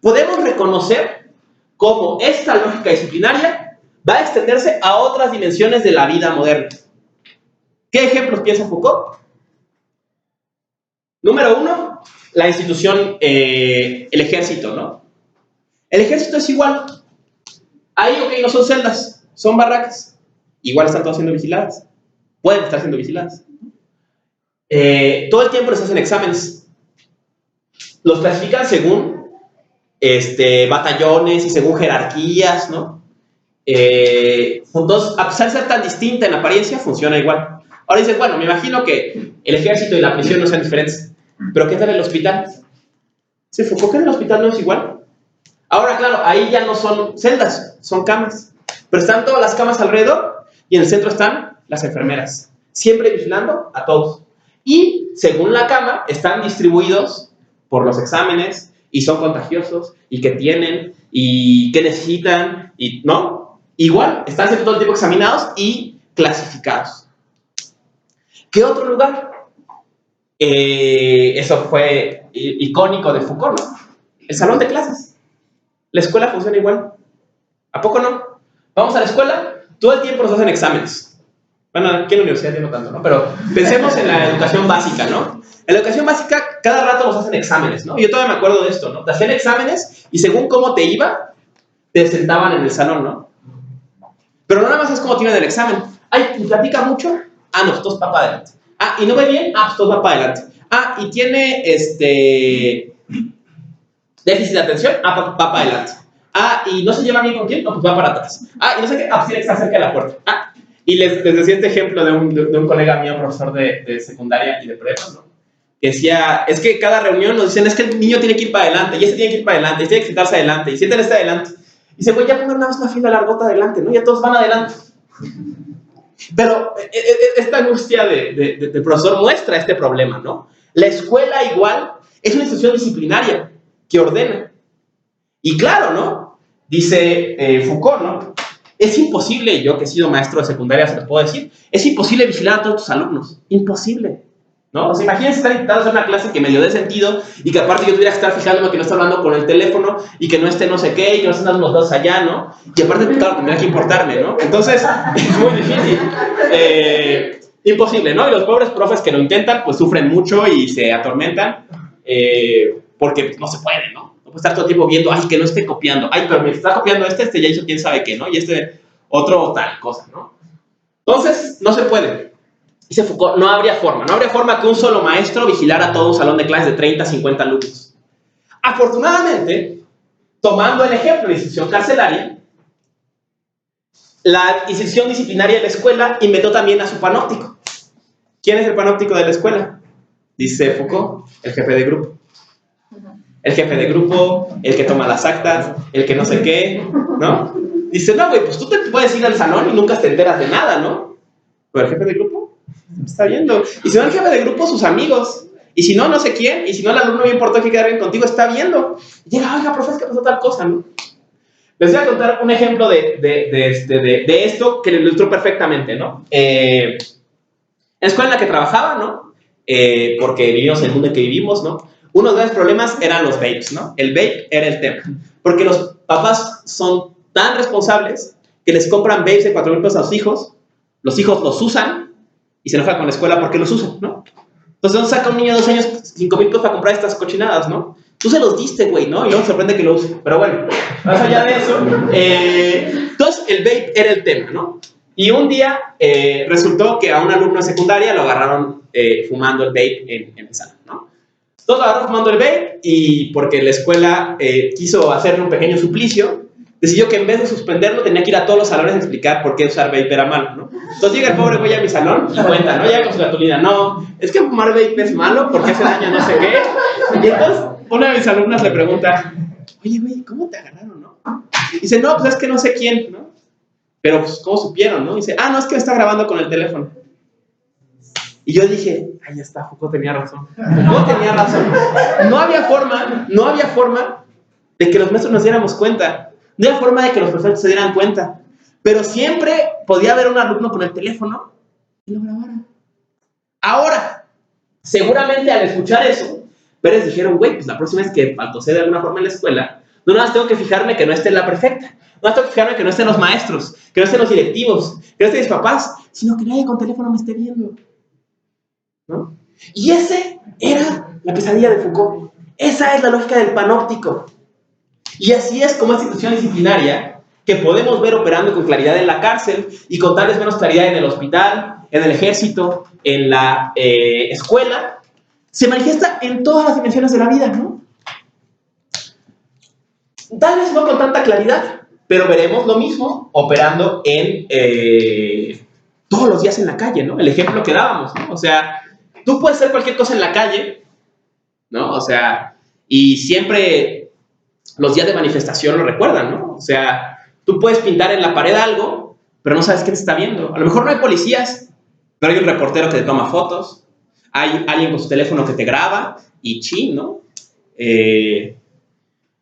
podemos reconocer cómo esta lógica disciplinaria va a extenderse a otras dimensiones de la vida moderna. ¿Qué ejemplos piensa Foucault? Número 1, la institución, el ejército, ¿no? El ejército es igual. Ahí, ok, no son celdas, son barracas. Igual están todas siendo vigiladas. Pueden estar siendo vigiladas. Todo el tiempo les hacen exámenes. Los clasifican según batallones y según jerarquías, ¿no? Entonces, a pesar de ser tan distinta en apariencia, funciona igual. Ahora dices, bueno, me imagino que el ejército y la prisión no sean diferentes. ¿Pero qué tal el hospital? ¿Se enfocó que en el hospital no es igual? Ahora, claro, ahí ya no son celdas, son camas. Pero están todas las camas alrededor y en el centro están las enfermeras, siempre vigilando a todos. Y según la cama, están distribuidos por los exámenes y son contagiosos y que tienen y que necesitan, y ¿no? Igual, están siendo todo el tiempo examinados y clasificados. ¿Qué otro lugar? Eso fue icónico de Foucault, ¿no? El salón de clases. La escuela funciona igual. ¿A poco no? Vamos a la escuela, todo el tiempo nos hacen exámenes. Bueno, aquí en la universidad ya no tanto, ¿no? Pero pensemos en la educación básica, ¿no? En la educación básica, cada rato nos hacen exámenes, ¿no? Yo todavía me acuerdo de esto, ¿no? Te hacían exámenes y según cómo te iba, te sentaban en el salón, ¿no? Pero no nada más es como te iba en el examen. Ay, ¿platica mucho? Ah, no, todos va para adelante. Ah, ¿y no ve bien? Ah, pues todos va para adelante. Ah, ¿y tiene déficit de atención? Ah, va para adelante. Ah, ¿y no se lleva bien con quién? No, pues va para atrás. Ah, ¿y no sé qué? Ah, pues tiene que estar cerca de la puerta. Ah, y les decía este ejemplo de un colega mío, profesor de secundaria y de prepa, ¿no? Que decía, es que cada reunión nos dicen, es que el niño tiene que ir para adelante, y este tiene que ir para adelante, y este tiene que sentarse adelante, y si este está adelante. Y dice, güey, ya pongan nada más una fila largota adelante, ¿no? Ya todos van adelante. Pero esta angustia del profesor muestra este problema, ¿no? La escuela igual es una institución disciplinaria que ordena. Y claro, ¿no? Dice Foucault, ¿no? Es imposible, yo que he sido maestro de secundaria se lo puedo decir, es imposible vigilar a todos tus alumnos. Imposible, ¿no? O sea, imagínense estar invitados a una clase que medio dé sentido y que aparte yo tuviera que estar fijándome que no está hablando con el teléfono y que no esté no sé qué y que no estén dando los dos allá, ¿no? Y aparte, claro, tendría que importarme, ¿no? Entonces, es muy difícil. Imposible, ¿no? Y los pobres profes que lo intentan, pues sufren mucho y se atormentan porque no se puede, ¿no? No puede estar todo el tiempo viendo, ay, que no esté copiando. Ay, pero me está copiando este ya hizo quién sabe qué, ¿no? Y este otro tal cosa, ¿no? Entonces, no se puede. Dice Foucault, no habría forma que un solo maestro vigilara todo un salón de clases de 30, 50 alumnos. Afortunadamente, tomando el ejemplo de la institución carcelaria, la institución disciplinaria de la escuela inventó también a su panóptico. ¿Quién es el panóptico de la escuela? Dice Foucault, el jefe de grupo. El jefe de grupo, el que toma las actas, el que no sé qué, ¿no? Dice, no, güey, pues tú te puedes ir al salón y nunca te enteras de nada, ¿no? Pero el jefe de grupo está viendo. Y si no el jefe de grupo, sus amigos. Y si no, no sé quién. Y si no, el alumno bien importa que quedar bien contigo, está viendo. Y llega, oiga, profe, es que pasó tal cosa, ¿no? Les voy a contar un ejemplo de esto que lo ilustró perfectamente, ¿no? En la escuela en la que trabajaba, ¿no? Porque vivimos en el mundo en que vivimos, ¿no? Uno de los grandes problemas eran los vapes, ¿no? El vape era el tema. Porque los papás son tan responsables que les compran vapes de 4,000 pesos a los hijos los usan y se enojan con la escuela porque los usan, ¿no? Entonces, ¿dónde saca un niño de 2 años 5,000 pesos para comprar estas cochinadas, no? Tú se los diste, güey, ¿no? Y luego sorprende que lo use. Pero bueno, más allá de eso, entonces el vape era el tema, ¿no? Y un día resultó que a un alumno de secundaria lo agarraron fumando el vape en el salón, ¿no? Todos lo agarraron fumando el vape y porque la escuela quiso hacerle un pequeño suplicio, decidió que en vez de suspenderlo tenía que ir a todos los salones a explicar por qué usar vape era malo, ¿no? Entonces llega el pobre güey a mi salón y cuenta, ¿no? Llega con su cartulina, no, es que fumar vape es malo porque hace daño no sé qué. Y entonces una de mis alumnas le pregunta, oye, güey, ¿cómo te agarraron, no? Y dice, no, pues es que no sé quién, ¿no? Pero, pues, ¿cómo supieron, no? Y dice, no, es que me está grabando con el teléfono. Y yo dije, ahí está, Foucault tenía razón. Foucault tenía razón. No había forma de que los maestros nos diéramos cuenta. No había forma de que los profesores se dieran cuenta. Pero siempre podía haber un alumno con el teléfono y lo grabara. Ahora, seguramente al escuchar eso, Pérez dijeron, güey, pues la próxima vez que faltosee de alguna forma en la escuela, no nada más tengo que fijarme que no esté la prefecta, no nada más tengo que fijarme que no estén los maestros, que no estén los directivos, que no estén mis papás, sino que nadie con teléfono me esté viendo, ¿no? Y ese era la pesadilla de Foucault. Esa es la lógica del panóptico. Y así es como esta institución disciplinaria que podemos ver operando con claridad en la cárcel y con tal vez menos claridad en el hospital, en el ejército, en la escuela, se manifiesta en todas las dimensiones de la vida, ¿no? Tal vez no con tanta claridad, pero veremos lo mismo operando en todos los días en la calle, ¿no? El ejemplo que dábamos, ¿no? O sea, tú puedes hacer cualquier cosa en la calle, ¿no? O sea, y siempre los días de manifestación lo recuerdan, ¿no? O sea, tú puedes pintar en la pared algo, pero no sabes quién te está viendo. A lo mejor no hay policías, pero hay un reportero que te toma fotos, hay alguien con su teléfono que te graba y chin, ¿no?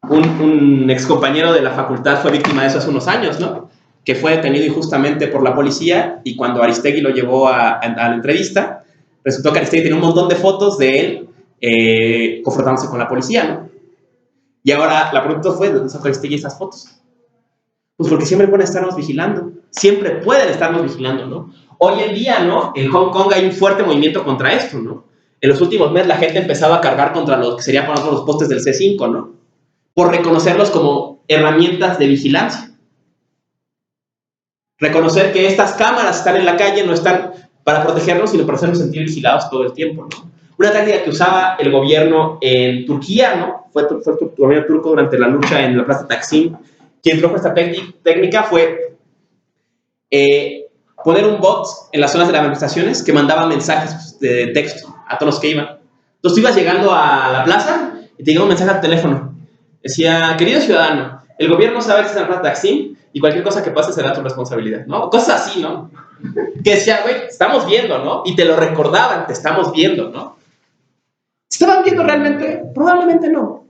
Un ex compañero de la facultad fue víctima de eso hace unos años, ¿no? Que fue detenido injustamente por la policía y cuando Aristegui lo llevó a la entrevista, resultó que Aristegui tenía un montón de fotos de él confrontándose con la policía, ¿no? Y ahora la pregunta fue, ¿de dónde sacó Aristegui esas fotos? Pues porque siempre pueden estarnos vigilando, siempre pueden estarnos vigilando, ¿no? Hoy en día, ¿no? En Hong Kong hay un fuerte movimiento contra esto, ¿no? En los últimos meses la gente empezaba a cargar contra los que serían por los postes del C5, ¿no? Por reconocerlos como herramientas de vigilancia. Reconocer que estas cámaras están en la calle no están para protegernos, sino para hacernos sentir vigilados todo el tiempo, ¿no? Una táctica que usaba el gobierno en Turquía, ¿no? Fue el gobierno turco durante la lucha en la plaza Taksim. Quien introdujo esta técnica fue poner un bot en las zonas de las manifestaciones que mandaba mensajes de texto a todos los que iban. Entonces tú ibas llegando a la plaza y te llegaba un mensaje al teléfono. Decía, querido ciudadano, el gobierno sabe que estás en la plaza Taksim y cualquier cosa que pase será tu responsabilidad, ¿no? Cosas así, ¿no? Que decía, güey, estamos viendo, ¿no? Y te lo recordaban, te estamos viendo, ¿no? ¿Estaban viendo realmente? Probablemente no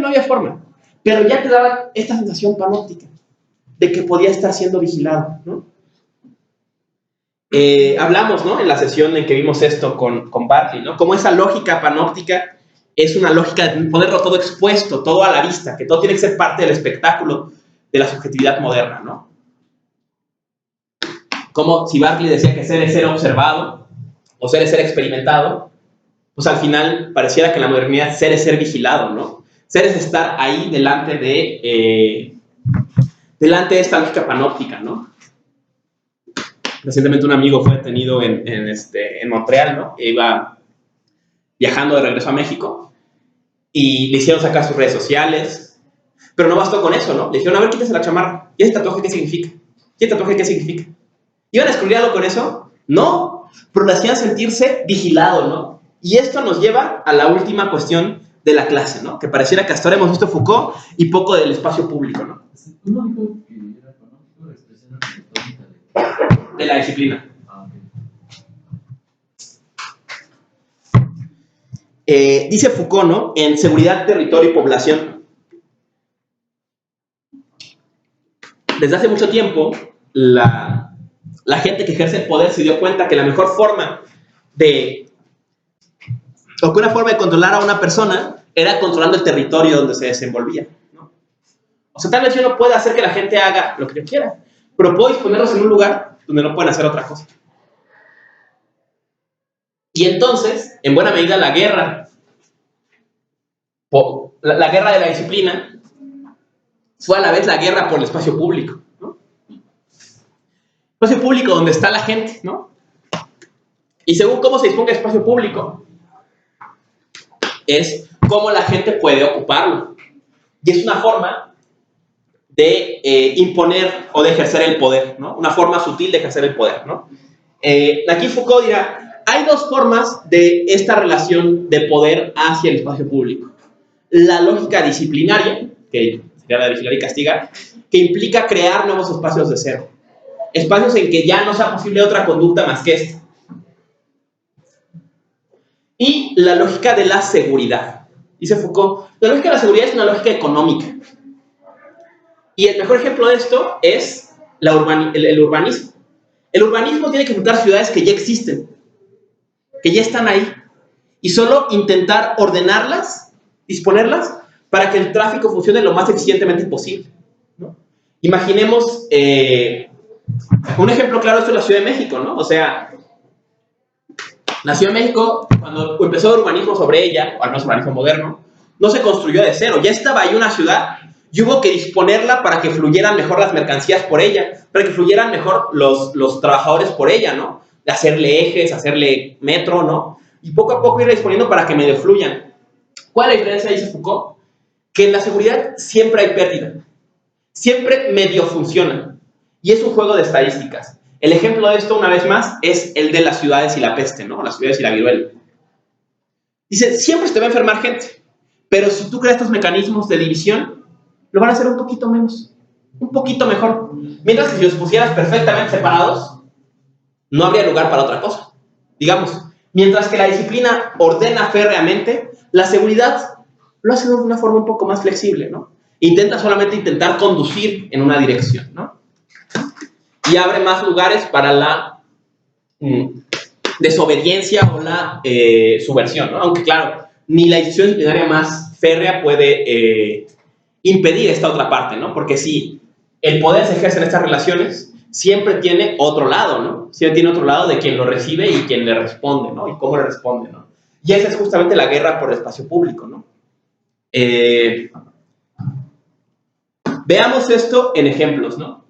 había forma. Pero ya te daban esta sensación panóptica de que podía estar siendo vigilado, ¿no? Hablamos, ¿no? En la sesión en que vimos esto con Bartley, ¿no? Como esa lógica panóptica es una lógica de ponerlo todo expuesto, todo a la vista, que todo tiene que ser parte del espectáculo de la subjetividad moderna, ¿no? Como si Bartley decía que ser es ser observado o ser es ser experimentado, pues al final pareciera que en la modernidad ser es ser vigilado, ¿no? Ser es estar ahí delante de esta lógica panóptica, ¿no? Recientemente un amigo fue detenido en Montreal, ¿no? E iba viajando de regreso a México y le hicieron sacar sus redes sociales, pero no bastó con eso, ¿no? Le dijeron, a ver, quítese la chamarra. ¿Y ese tatuaje qué significa? ¿Y ese tatuaje qué significa? ¿Iban a excluirlo con eso? No, pero le hacían sentirse vigilado, ¿no? Y esto nos lleva a la última cuestión de la clase, ¿no? Que pareciera que hasta ahora hemos visto Foucault y poco del espacio público, ¿no? ¿Uno dijo que era panóptico la expresión arquitectónica de la disciplina? Dice Foucault, ¿no? En Seguridad, Territorio y Población. Desde hace mucho tiempo, la gente que ejerce el poder se dio cuenta que la mejor forma una forma de controlar a una persona era controlando el territorio donde se desenvolvía, ¿no? O sea, tal vez yo no pueda hacer que la gente haga lo que yo quiera, pero puedo disponerlos en un lugar donde no pueden hacer otra cosa. Y entonces, en buena medida, la guerra de la disciplina fue a la vez la guerra por el espacio público, ¿no? Espacio público donde está la gente, ¿no? Y según cómo se disponga el espacio público, es cómo la gente puede ocuparlo. Y es una forma de imponer o de ejercer el poder, ¿no? Una forma sutil de ejercer el poder, ¿no? Aquí Foucault dirá, hay dos formas de esta relación de poder hacia el espacio público. La lógica disciplinaria, que sería la de vigilar y castigar, que implica crear nuevos espacios de cero. Espacios en que ya no sea posible otra conducta más que esta. Y la lógica de la seguridad. Dice Foucault, la lógica de la seguridad es una lógica económica. Y el mejor ejemplo de esto es el urbanismo. El urbanismo tiene que juntar ciudades que ya existen, que ya están ahí, y solo intentar ordenarlas, disponerlas, para que el tráfico funcione lo más eficientemente posible, ¿no? Imaginemos un ejemplo claro, esto es la Ciudad de México, ¿no? O sea, la Ciudad de México, cuando empezó el urbanismo sobre ella, o al menos urbanismo moderno, no se construyó de cero, ya estaba ahí una ciudad y hubo que disponerla para que fluyeran mejor las mercancías por ella, para que fluyeran mejor los trabajadores por ella, ¿no? De hacerle ejes, hacerle metro, ¿no? Y poco a poco ir disponiendo para que medio fluyan. ¿Cuál es la diferencia, dice Foucault? Que en la seguridad siempre hay pérdida, siempre medio funciona, y es un juego de estadísticas. El ejemplo de esto, una vez más, es el de las ciudades y la peste, ¿no? Las ciudades y la viruela. Dice, siempre se te va a enfermar gente, pero si tú creas estos mecanismos de división, lo van a hacer un poquito menos, un poquito mejor. Mientras que si los pusieras perfectamente separados, no habría lugar para otra cosa. Digamos, mientras que la disciplina ordena férreamente, la seguridad lo hace de una forma un poco más flexible, ¿no? Intenta solamente intentar conducir en una dirección, ¿no? Y abre más lugares para la desobediencia o la subversión, ¿no? Aunque claro, ni la institución disciplinaria más férrea puede impedir esta otra parte, ¿no? Porque si el poder se ejerce en estas relaciones, siempre tiene otro lado, ¿no? Siempre tiene otro lado de quien lo recibe y quien le responde, ¿no? Y cómo le responde, ¿no? Y esa es justamente la guerra por el espacio público, ¿no? Veamos esto en ejemplos, ¿no?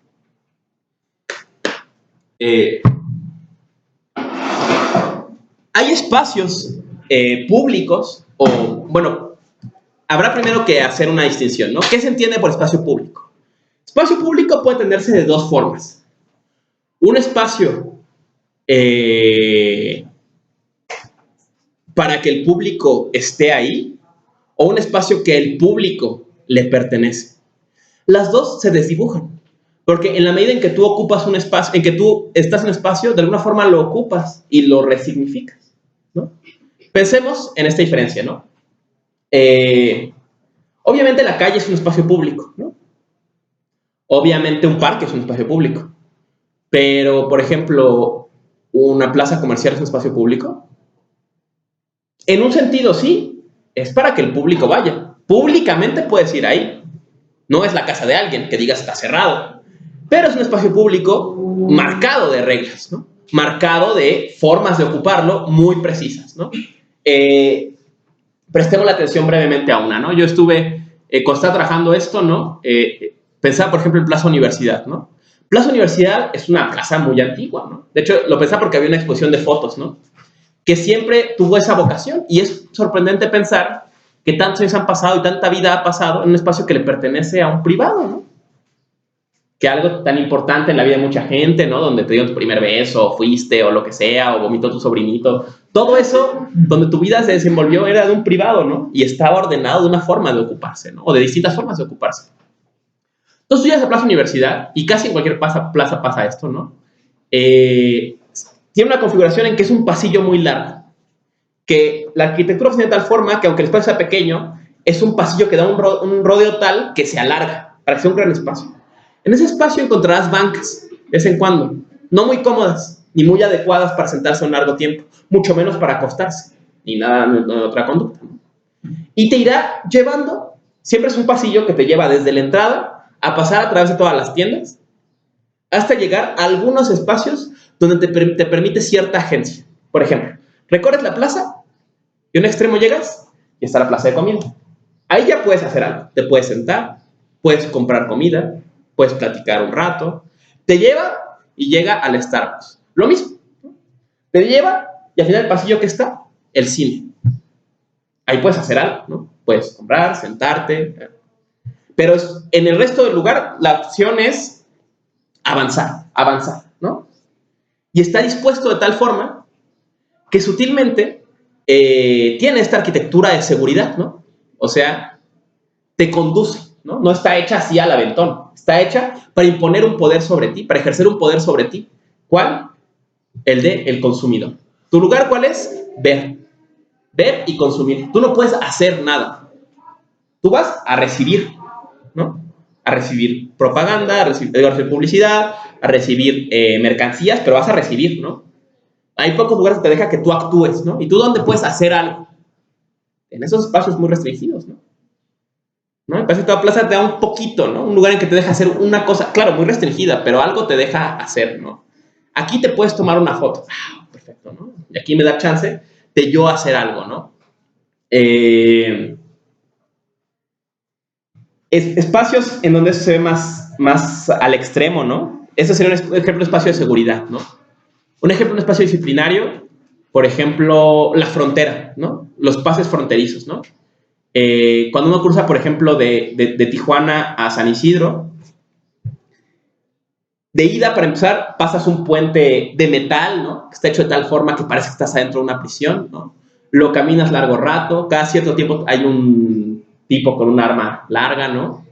Hay espacios públicos, o, bueno, habrá primero que hacer una distinción, ¿no? ¿Qué se entiende por espacio público? Espacio público puede entenderse de dos formas. Un espacio para que el público esté ahí, o un espacio que el público le pertenece. Las dos se desdibujan, porque en la medida en que tú ocupas un espacio, en que tú estás en un espacio, de alguna forma lo ocupas y lo resignificas, ¿no? Pensemos en esta diferencia, ¿no? Obviamente la calle es un espacio público, ¿no? Obviamente un parque es un espacio público, pero, por ejemplo, ¿una plaza comercial es un espacio público? En un sentido, sí, es para que el público vaya. Públicamente puedes ir ahí. No es la casa de alguien que digas está cerrado, pero es un espacio público marcado de reglas, ¿no? Marcado de formas de ocuparlo muy precisas, ¿no? Prestemos la atención brevemente a una, ¿no? Yo estuve, cuando estaba trabajando esto, ¿no? Pensaba, por ejemplo, en Plaza Universidad, ¿no? Plaza Universidad es una plaza muy antigua, ¿no? De hecho, lo pensaba porque había una exposición de fotos, ¿no? Que siempre tuvo esa vocación, y es sorprendente pensar que tantos años han pasado y tanta vida ha pasado en un espacio que le pertenece a un privado, ¿no? Que algo tan importante en la vida de mucha gente, ¿no? Donde te dio tu primer beso, o fuiste, o lo que sea, o vomitó tu sobrinito. Todo eso, donde tu vida se desenvolvió, era de un privado, ¿no? Y estaba ordenado de una forma de ocuparse, ¿no? O de distintas formas de ocuparse. Entonces tú llegas a Plaza Universidad, y casi en cualquier plaza pasa esto, ¿no? Tiene una configuración en que es un pasillo muy largo, que la arquitectura funciona de tal forma que aunque el espacio sea pequeño, es un pasillo que da un rodeo tal que se alarga para que sea un gran espacio. En ese espacio encontrarás bancas, de vez en cuando, no muy cómodas, ni muy adecuadas para sentarse un largo tiempo, mucho menos para acostarse, ni nada de otra conducta, ¿no? Y te irá llevando, siempre es un pasillo que te lleva desde la entrada a pasar a través de todas las tiendas, hasta llegar a algunos espacios donde te permite cierta agencia. Por ejemplo, recorres la plaza y a un extremo llegas y está la plaza de comida. Ahí ya puedes hacer algo. Te puedes sentar, puedes comprar comida, puedes platicar un rato. Te lleva y llega al Starbucks. Lo mismo. Te lleva y al final del pasillo que está, el cine. Ahí puedes hacer algo, ¿no? Puedes comprar, sentarte. Pero en el resto del lugar, la opción es avanzar, ¿no? Y está dispuesto de tal forma que sutilmente tiene esta arquitectura de seguridad, ¿no? O sea, te conduce, ¿no? No está hecha así al aventón. Está hecha para imponer un poder sobre ti, para ejercer un poder sobre ti. ¿Cuál? El del consumidor. ¿Tu lugar cuál es? Ver. Ver y consumir. Tú no puedes hacer nada. Tú vas a recibir, ¿no? A recibir propaganda, a recibir publicidad, a recibir mercancías, pero vas a recibir, ¿no? Hay pocos lugares que te deja que tú actúes, ¿no? ¿Y tú dónde puedes hacer algo? En esos espacios muy restringidos, ¿no? ¿No? Me parece que toda plaza te da un poquito, ¿no? Un lugar en que te deja hacer una cosa, claro, muy restringida, pero algo te deja hacer, ¿no? Aquí te puedes tomar una foto. Ah, perfecto, ¿no? Y aquí me da chance de yo hacer algo, ¿no? Espacios en donde eso se ve más al extremo, ¿no? Ese sería un ejemplo de espacio de seguridad, ¿no? Un ejemplo de un espacio disciplinario, por ejemplo, la frontera, ¿no? Los pases fronterizos, ¿no? Cuando uno cruza, por ejemplo, de Tijuana a San Isidro, de ida, para empezar, pasas un puente de metal, ¿no? Que está hecho de tal forma que parece que estás adentro de una prisión, ¿no? Lo caminas largo rato, cada cierto tiempo hay un tipo con un arma larga, ¿no?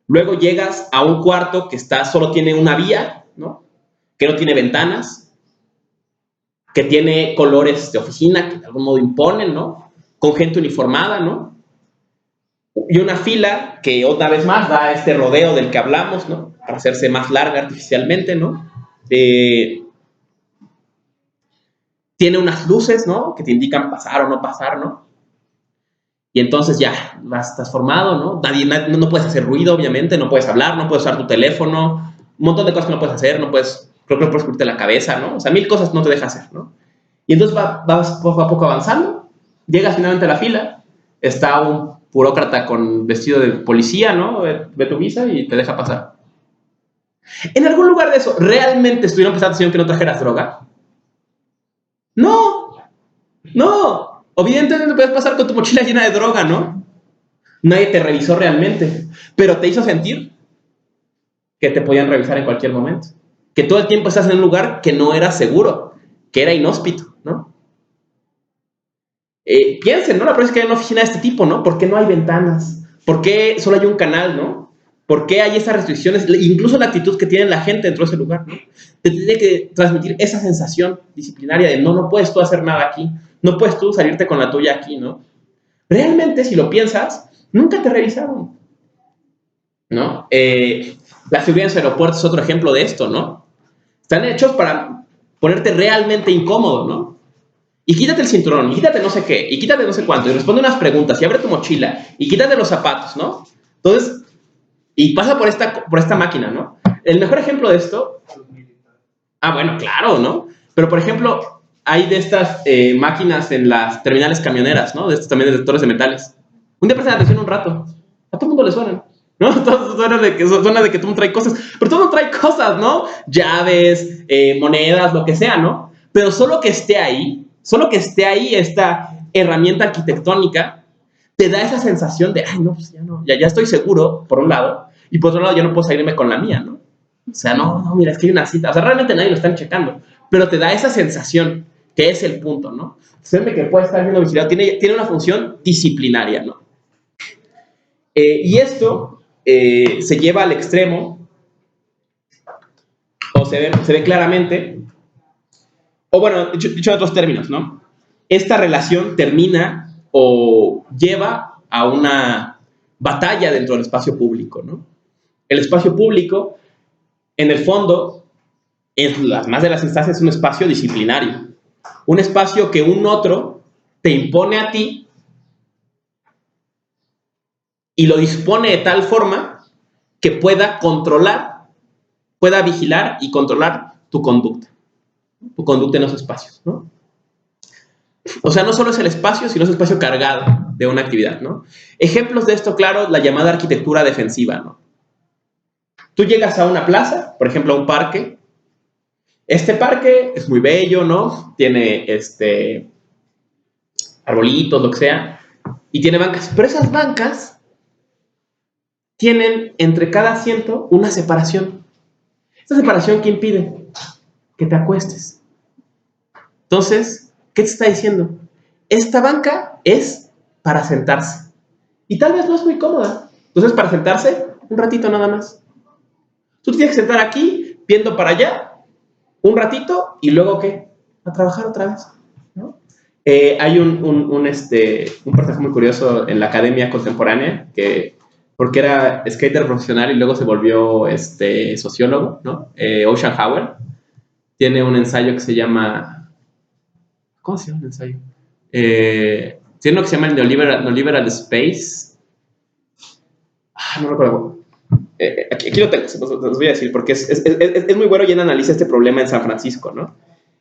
Luego llegas a un cuarto que solo tiene una vía, ¿no? Que no tiene ventanas, que tiene colores de oficina que de algún modo imponen, ¿no? Con gente uniformada, ¿no? Y una fila que otra vez más da este rodeo del que hablamos, ¿no? Para hacerse más larga artificialmente, ¿no? Tiene unas luces, ¿no? Que te indican pasar o no pasar, ¿no? Y entonces ya, estás formado, ¿no? No puedes hacer ruido, obviamente, no puedes hablar, no puedes usar tu teléfono, un montón de cosas que no puedes hacer, creo que no puedes cubrirte la cabeza, ¿no? O sea, 1000 cosas no te deja hacer, ¿no? Y entonces vas poco a poco avanzando, llegas finalmente a la fila, está un burócrata con vestido de policía, ¿no? Ve tu visa y te deja pasar. En algún lugar de eso, ¿realmente estuvieron prestando atención que no trajeras droga? No, no. Evidentemente puedes pasar con tu mochila llena de droga, ¿no? Nadie te revisó realmente, pero te hizo sentir que te podían revisar en cualquier momento. Que todo el tiempo estás en un lugar que no era seguro, que era inhóspito, ¿no? Piensen, ¿no? La próxima vez que hay una oficina de este tipo, ¿no? ¿Por qué no hay ventanas? ¿Por qué solo hay un canal, ¿no? ¿Por qué hay esas restricciones? Incluso la actitud que tiene la gente dentro de ese lugar, ¿no? Te tiene que transmitir esa sensación disciplinaria de no puedes tú hacer nada aquí, no puedes tú salirte con la tuya aquí, ¿no? Realmente, si lo piensas, nunca te revisaron, ¿no? La seguridad en los aeropuertos es otro ejemplo de esto, ¿no? Están hechos para ponerte realmente incómodo, ¿no? Y quítate el cinturón, y quítate no sé qué, y quítate no sé cuánto, y responde unas preguntas, y abre tu mochila, y quítate los zapatos, ¿no? Entonces, y pasa por esta máquina, ¿no? El mejor ejemplo de esto... Ah, bueno, claro, ¿no? Pero, por ejemplo, hay de estas máquinas en las terminales camioneras, ¿no? De estos también detectores de metales. Un día prestan atención un rato. A todo el mundo le suenan, ¿no? Todo suena de que todo el mundo trae cosas. Pero todo el mundo trae cosas, ¿no? Llaves, monedas, lo que sea, ¿no? Pero solo que esté ahí esta herramienta arquitectónica, te da esa sensación de, ay, no, pues ya no, ya estoy seguro, por un lado, y por otro lado ya no puedo salirme con la mía, ¿no? O sea, no, mira, es que hay una cita. O sea, realmente nadie lo están checando, pero te da esa sensación, que es el punto, ¿no? Sabe que puede estar siendo vigilado, tiene una función disciplinaria, ¿no? Y esto se lleva al extremo, o se ve claramente, o bueno, dicho en otros términos, ¿no? Esta relación termina o lleva a una batalla dentro del espacio público, ¿no? El espacio público, en el fondo, en las más de las instancias, es un espacio disciplinario. Un espacio que un otro te impone a ti y lo dispone de tal forma que pueda vigilar y controlar tu conducta en los espacios, ¿no? O sea, no solo es el espacio, sino es el espacio cargado de una actividad, ¿no? Ejemplos de esto, claro, la llamada arquitectura defensiva, ¿no? Tú llegas a una plaza, por ejemplo, a un parque. Este parque es muy bello, ¿no? Tiene arbolitos, lo que sea, y tiene bancas. Pero esas bancas tienen entre cada asiento una separación. ¿Esta separación qué impide? Que te acuestes. Entonces, ¿qué te está diciendo? Esta banca es para sentarse. Y tal vez no es muy cómoda. Entonces, para sentarse, un ratito nada más. Tú te tienes que sentar aquí, viendo para allá, un ratito, y luego, ¿qué? A trabajar otra vez, ¿no? Hay un personaje muy curioso en la academia contemporánea, porque era skater profesional y luego se volvió sociólogo, ¿no? Ocean Howell. Tiene un ensayo que se llama... ¿Cómo se llama el ensayo? Tiene uno que se llama el Neoliberal Space. No recuerdo. Aquí lo tengo, se los voy a decir, porque es muy bueno y él analiza este problema en San Francisco, ¿no?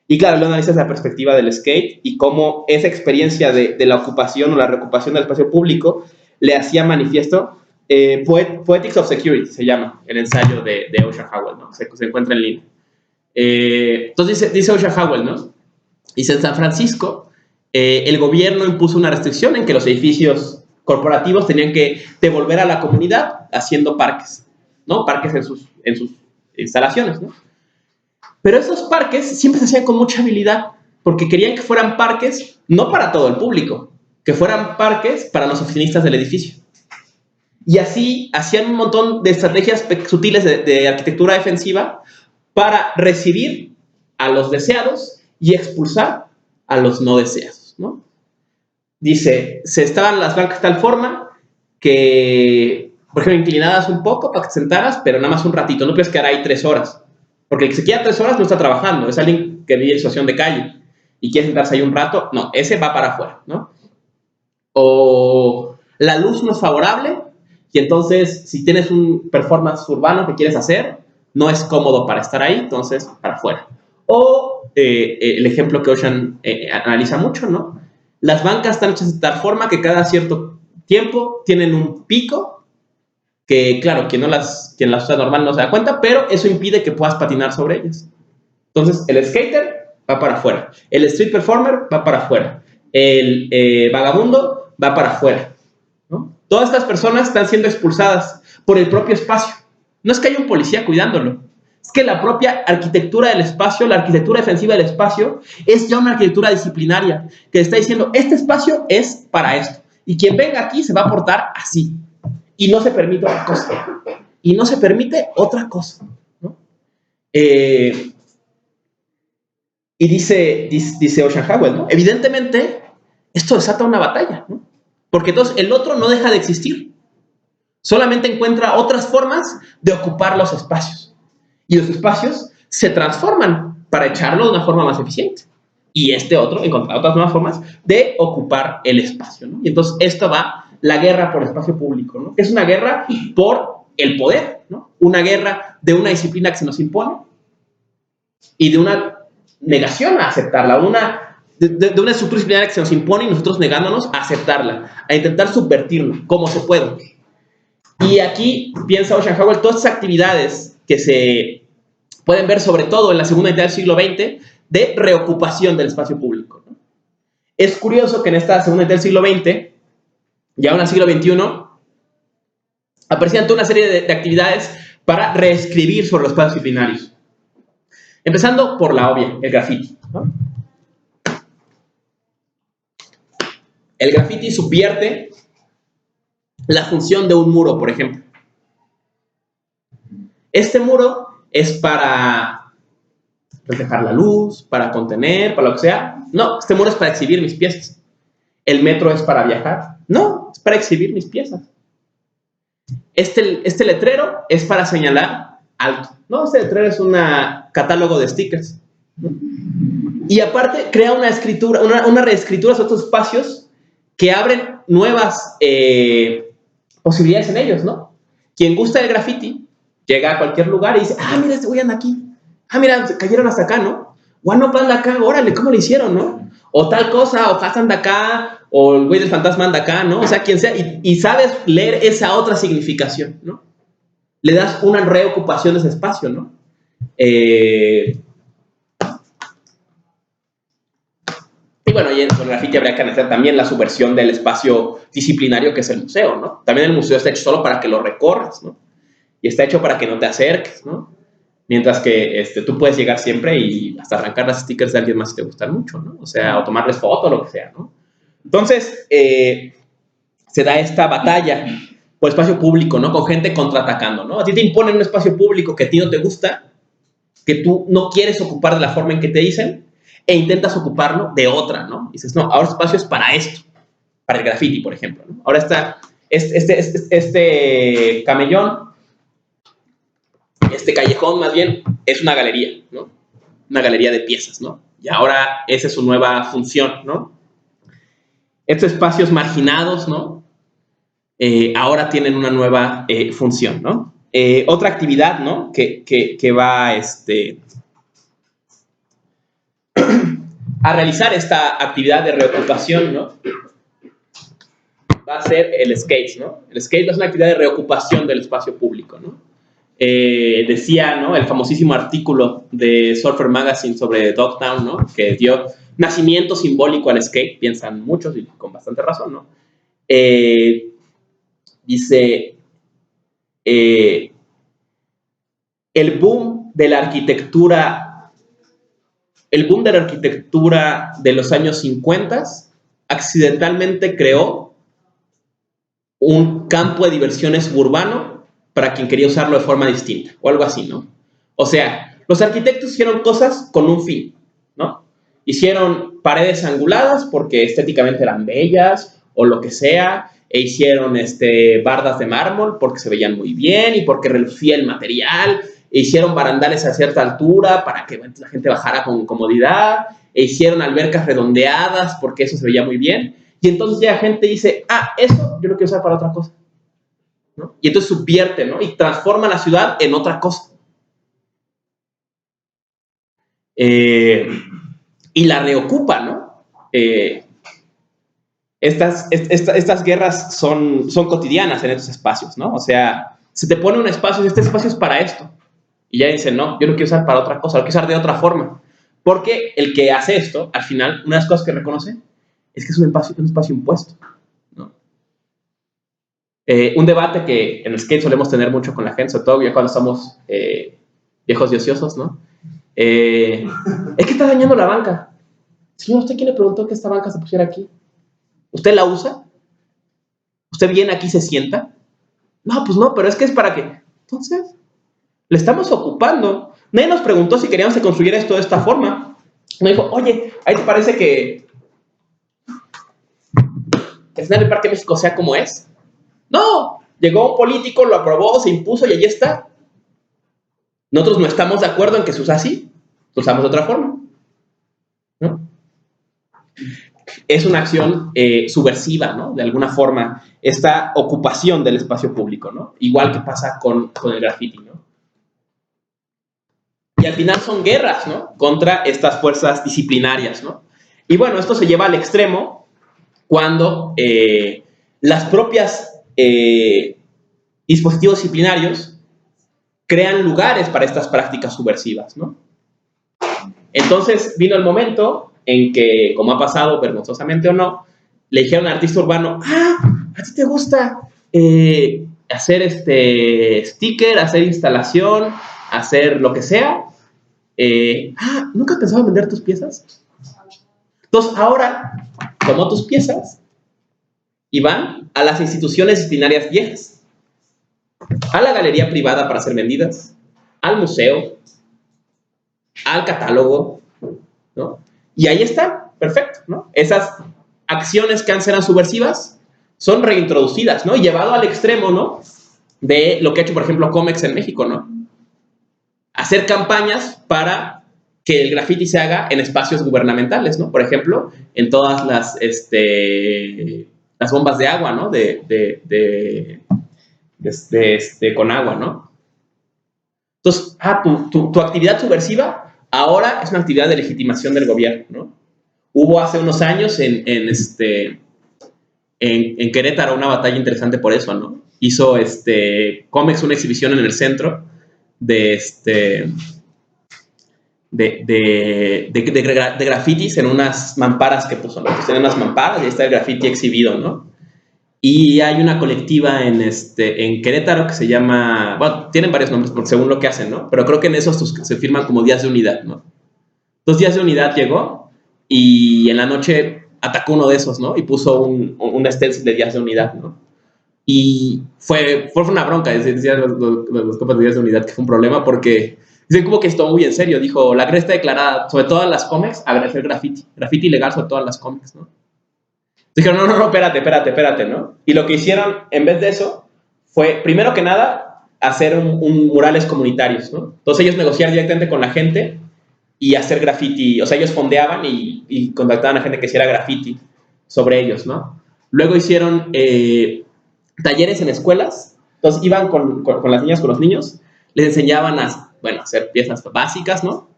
Y claro, lo analiza desde la perspectiva del skate y cómo esa experiencia de la ocupación o la reocupación del espacio público le hacía manifiesto. Poetics of Security se llama el ensayo de Ocean Howell, ¿no? Se encuentra en línea. Entonces dice Ocean Howell, ¿no? Dice, en San Francisco, el gobierno impuso una restricción en que los edificios corporativos tenían que devolver a la comunidad haciendo parques, ¿no? Parques en sus instalaciones, ¿no? Pero esos parques siempre se hacían con mucha habilidad, porque querían que fueran parques no para todo el público, que fueran parques para los oficinistas del edificio. Y así hacían un montón de estrategias sutiles de arquitectura defensiva para recibir a los deseados y expulsar a los no deseados, ¿no? Dice, se estaban las bancas de tal forma que, por ejemplo, inclinadas un poco para que te sentaras, pero nada más un ratito, no puedes quedar ahí 3 horas. Porque el que se queda 3 horas no está trabajando, es alguien que vive en situación de calle y quiere sentarse ahí un rato, no, ese va para afuera, ¿no? O la luz no es favorable y entonces si tienes un performance urbano que quieres hacer, no es cómodo para estar ahí, entonces para afuera. O el ejemplo que Ocean analiza mucho, ¿no? Las bancas están hechas de tal forma que cada cierto tiempo tienen un pico que, claro, quien las usa normal no se da cuenta, pero eso impide que puedas patinar sobre ellas. Entonces, el skater va para afuera, el street performer va para afuera, el vagabundo va para afuera, ¿no? Todas estas personas están siendo expulsadas por el propio espacio. No es que haya un policía cuidándolo, es que la propia arquitectura del espacio, la arquitectura defensiva del espacio, es ya una arquitectura disciplinaria que está diciendo, este espacio es para esto, y quien venga aquí se va a portar así. Y no se permite otra cosa. Y no se permite otra cosa, ¿no? Y dice Ocean Howell, ¿no? Evidentemente, esto desata una batalla, ¿no? Porque entonces el otro no deja de existir. Solamente encuentra otras formas de ocupar los espacios. Y los espacios se transforman para echarlo de una forma más eficiente. Y este otro encuentra otras nuevas formas de ocupar el espacio, ¿no? Y entonces esto va la guerra por el espacio público, ¿no? Es una guerra por el poder, ¿no? Una guerra de una disciplina que se nos impone y de una negación a aceptarla, de una estructura disciplinaria que se nos impone y nosotros negándonos a aceptarla, a intentar subvertirla como se puede. Y aquí piensa Ocean Howell todas estas actividades que se pueden ver sobre todo en la segunda mitad del siglo XX de reocupación del espacio público, ¿no? Es curioso que en esta segunda mitad del siglo XX, ya en el siglo XXI, aparecían toda una serie de actividades para reescribir sobre los espacios disciplinarios. Empezando por la obvia, el graffiti, ¿no? El graffiti subvierte la función de un muro, por ejemplo. Este muro es para reflejar la luz, para contener, para lo que sea. No, este muro es para exhibir mis piezas. El metro es para viajar. No, es para exhibir mis piezas. Este letrero es para señalar alto. No, este letrero es un catálogo de stickers. Y aparte crea una escritura, una reescritura sobre estos espacios que abren nuevas posibilidades en ellos, ¿no? quien gusta del graffiti llega a cualquier lugar y dice, ah, mira, este güey anda aquí. Ah, mira, cayeron hasta acá, ¿no? One Up anda acá, órale, ¿cómo lo hicieron, no? O tal cosa, o Hassan anda acá, o el güey del fantasma anda acá, ¿no? O sea, quien sea, y sabes leer esa otra significación, ¿no? Le das una reocupación de ese espacio, ¿no? Y bueno, y en el graffiti habría que analizar también la subversión del espacio disciplinario que es el museo, ¿no? También el museo está hecho solo para que lo recorras, ¿no? Y está hecho para que no te acerques, ¿no? Mientras que tú puedes llegar siempre y hasta arrancar las stickers de alguien más si te gustan mucho, ¿no? O sea, o tomarles foto o lo que sea, ¿no? Entonces, se da esta batalla por espacio público, ¿no? Con gente contraatacando, ¿no? A ti te imponen un espacio público que a ti no te gusta, que tú no quieres ocupar de la forma en que te dicen, e intentas ocuparlo de otra, ¿no? Y dices, no, ahora el espacio es para esto, para el graffiti, por ejemplo, ¿no? Ahora está este camellón, este callejón más bien, es una galería, ¿no? Una galería de piezas, ¿no? Y ahora esa es su nueva función, ¿no? Estos espacios marginados, ¿no? Ahora tienen una nueva función, ¿no? Otra actividad, ¿no? Que va a realizar esta actividad de reocupación, ¿no? Va a ser el skate, ¿no? El skate es una actividad de reocupación del espacio público, ¿no? Decía, ¿no? El famosísimo artículo de Surfer Magazine sobre Dogtown, ¿no? Que dio nacimiento simbólico al skate, piensan muchos y con bastante razón, ¿no? Dice, el boom de la arquitectura de los años 50 accidentalmente creó un campo de diversiones suburbano para quien quería usarlo de forma distinta, o algo así, ¿no? O sea, los arquitectos hicieron cosas con un fin, ¿no? Hicieron paredes anguladas porque estéticamente eran bellas, o lo que sea, e hicieron bardas de mármol porque se veían muy bien y porque relucía el material, e hicieron barandales a cierta altura para que la gente bajara con comodidad, e hicieron albercas redondeadas porque eso se veía muy bien. Y entonces ya la gente dice, ah, eso yo lo quiero usar para otra cosa, ¿no? Y entonces subvierte, ¿no? Y transforma la ciudad en otra cosa. Y la reocupa, ¿no? Estas guerras son cotidianas en estos espacios, ¿no? O sea, se te pone un espacio y este espacio es para esto. Y ya dicen, no, yo lo quiero usar para otra cosa, lo quiero usar de otra forma. Porque el que hace esto, al final, una de las cosas que reconoce es que es un espacio impuesto, ¿no? Un debate que en el skate solemos tener mucho con la gente, sobre todo ya cuando somos viejos y ociosos, ¿no? Es que está dañando la banca. Señor, ¿usted quién le preguntó que esta banca se pusiera aquí? ¿Usted la usa? ¿Usted viene aquí y se sienta? No, pues no, pero es que es para que... Entonces, le estamos ocupando. Nadie nos preguntó si queríamos que construyera esto de esta forma. Me dijo, oye, ¿ahí te parece que el escenario del Parque México sea como es? No, llegó un político, lo aprobó, se impuso y ahí está. Nosotros no estamos de acuerdo en que se use así, lo usamos de otra forma, ¿no? Es una acción subversiva, ¿no? De alguna forma, esta ocupación del espacio público, ¿no? Igual que pasa con el graffiti, ¿no? Y al final son guerras, ¿no? Contra estas fuerzas disciplinarias, ¿no? Y bueno, esto se lleva al extremo cuando las propias dispositivos disciplinarios crean lugares para estas prácticas subversivas, ¿no? Entonces vino el momento en que, como ha pasado vergonzosamente o no, le dijeron al artista urbano, ah, ¿a ti te gusta hacer sticker, hacer instalación, hacer lo que sea? ¿Nunca has pensado en vender tus piezas? Entonces ahora tomó tus piezas y van a las instituciones disciplinarias viejas, a la galería privada para ser vendidas, al museo, al catálogo, ¿no? Y ahí está, perfecto, ¿no? Esas acciones que antes eran subversivas son reintroducidas, ¿no? Llevado al extremo, ¿no? De lo que ha hecho, por ejemplo, Comex en México, ¿no? Hacer campañas para que el graffiti se haga en espacios gubernamentales, ¿no? Por ejemplo, en todas las bombas de agua, ¿no? con agua, ¿no? Entonces, tu actividad subversiva ahora es una actividad de legitimación del gobierno, ¿no? Hubo hace unos años en Querétaro una batalla interesante por eso, ¿no? Hizo Comex una exhibición en el centro de grafitis en unas mamparas que puso, ¿no? Pues tienen unas mamparas y ahí está el grafiti exhibido, ¿no? Y hay una colectiva en Querétaro que se llama, bueno, tienen varios nombres según lo que hacen, ¿no? Pero creo que en esos se firman como días de unidad, ¿no? 2 días de unidad llegó y en la noche atacó uno de esos, ¿no? Y puso un stencil de días de unidad, ¿no? Y fue una bronca, decían los compas de días de unidad que fue un problema porque dicen como que estuvo muy en serio. Dijo, la guerra está declarada sobre todas las cómics, agradecer graffiti ilegal sobre todas las cómics, ¿no? Dijeron, no, espérate, ¿no? Y lo que hicieron en vez de eso fue, primero que nada, hacer un murales comunitarios, ¿no? Entonces ellos negociaron directamente con la gente y hacer graffiti, o sea, ellos fondeaban y contactaban a gente que hiciera graffiti sobre ellos, ¿no? Luego hicieron talleres en escuelas, entonces iban con las niñas, con los niños, les enseñaban a, bueno, hacer piezas básicas, ¿no?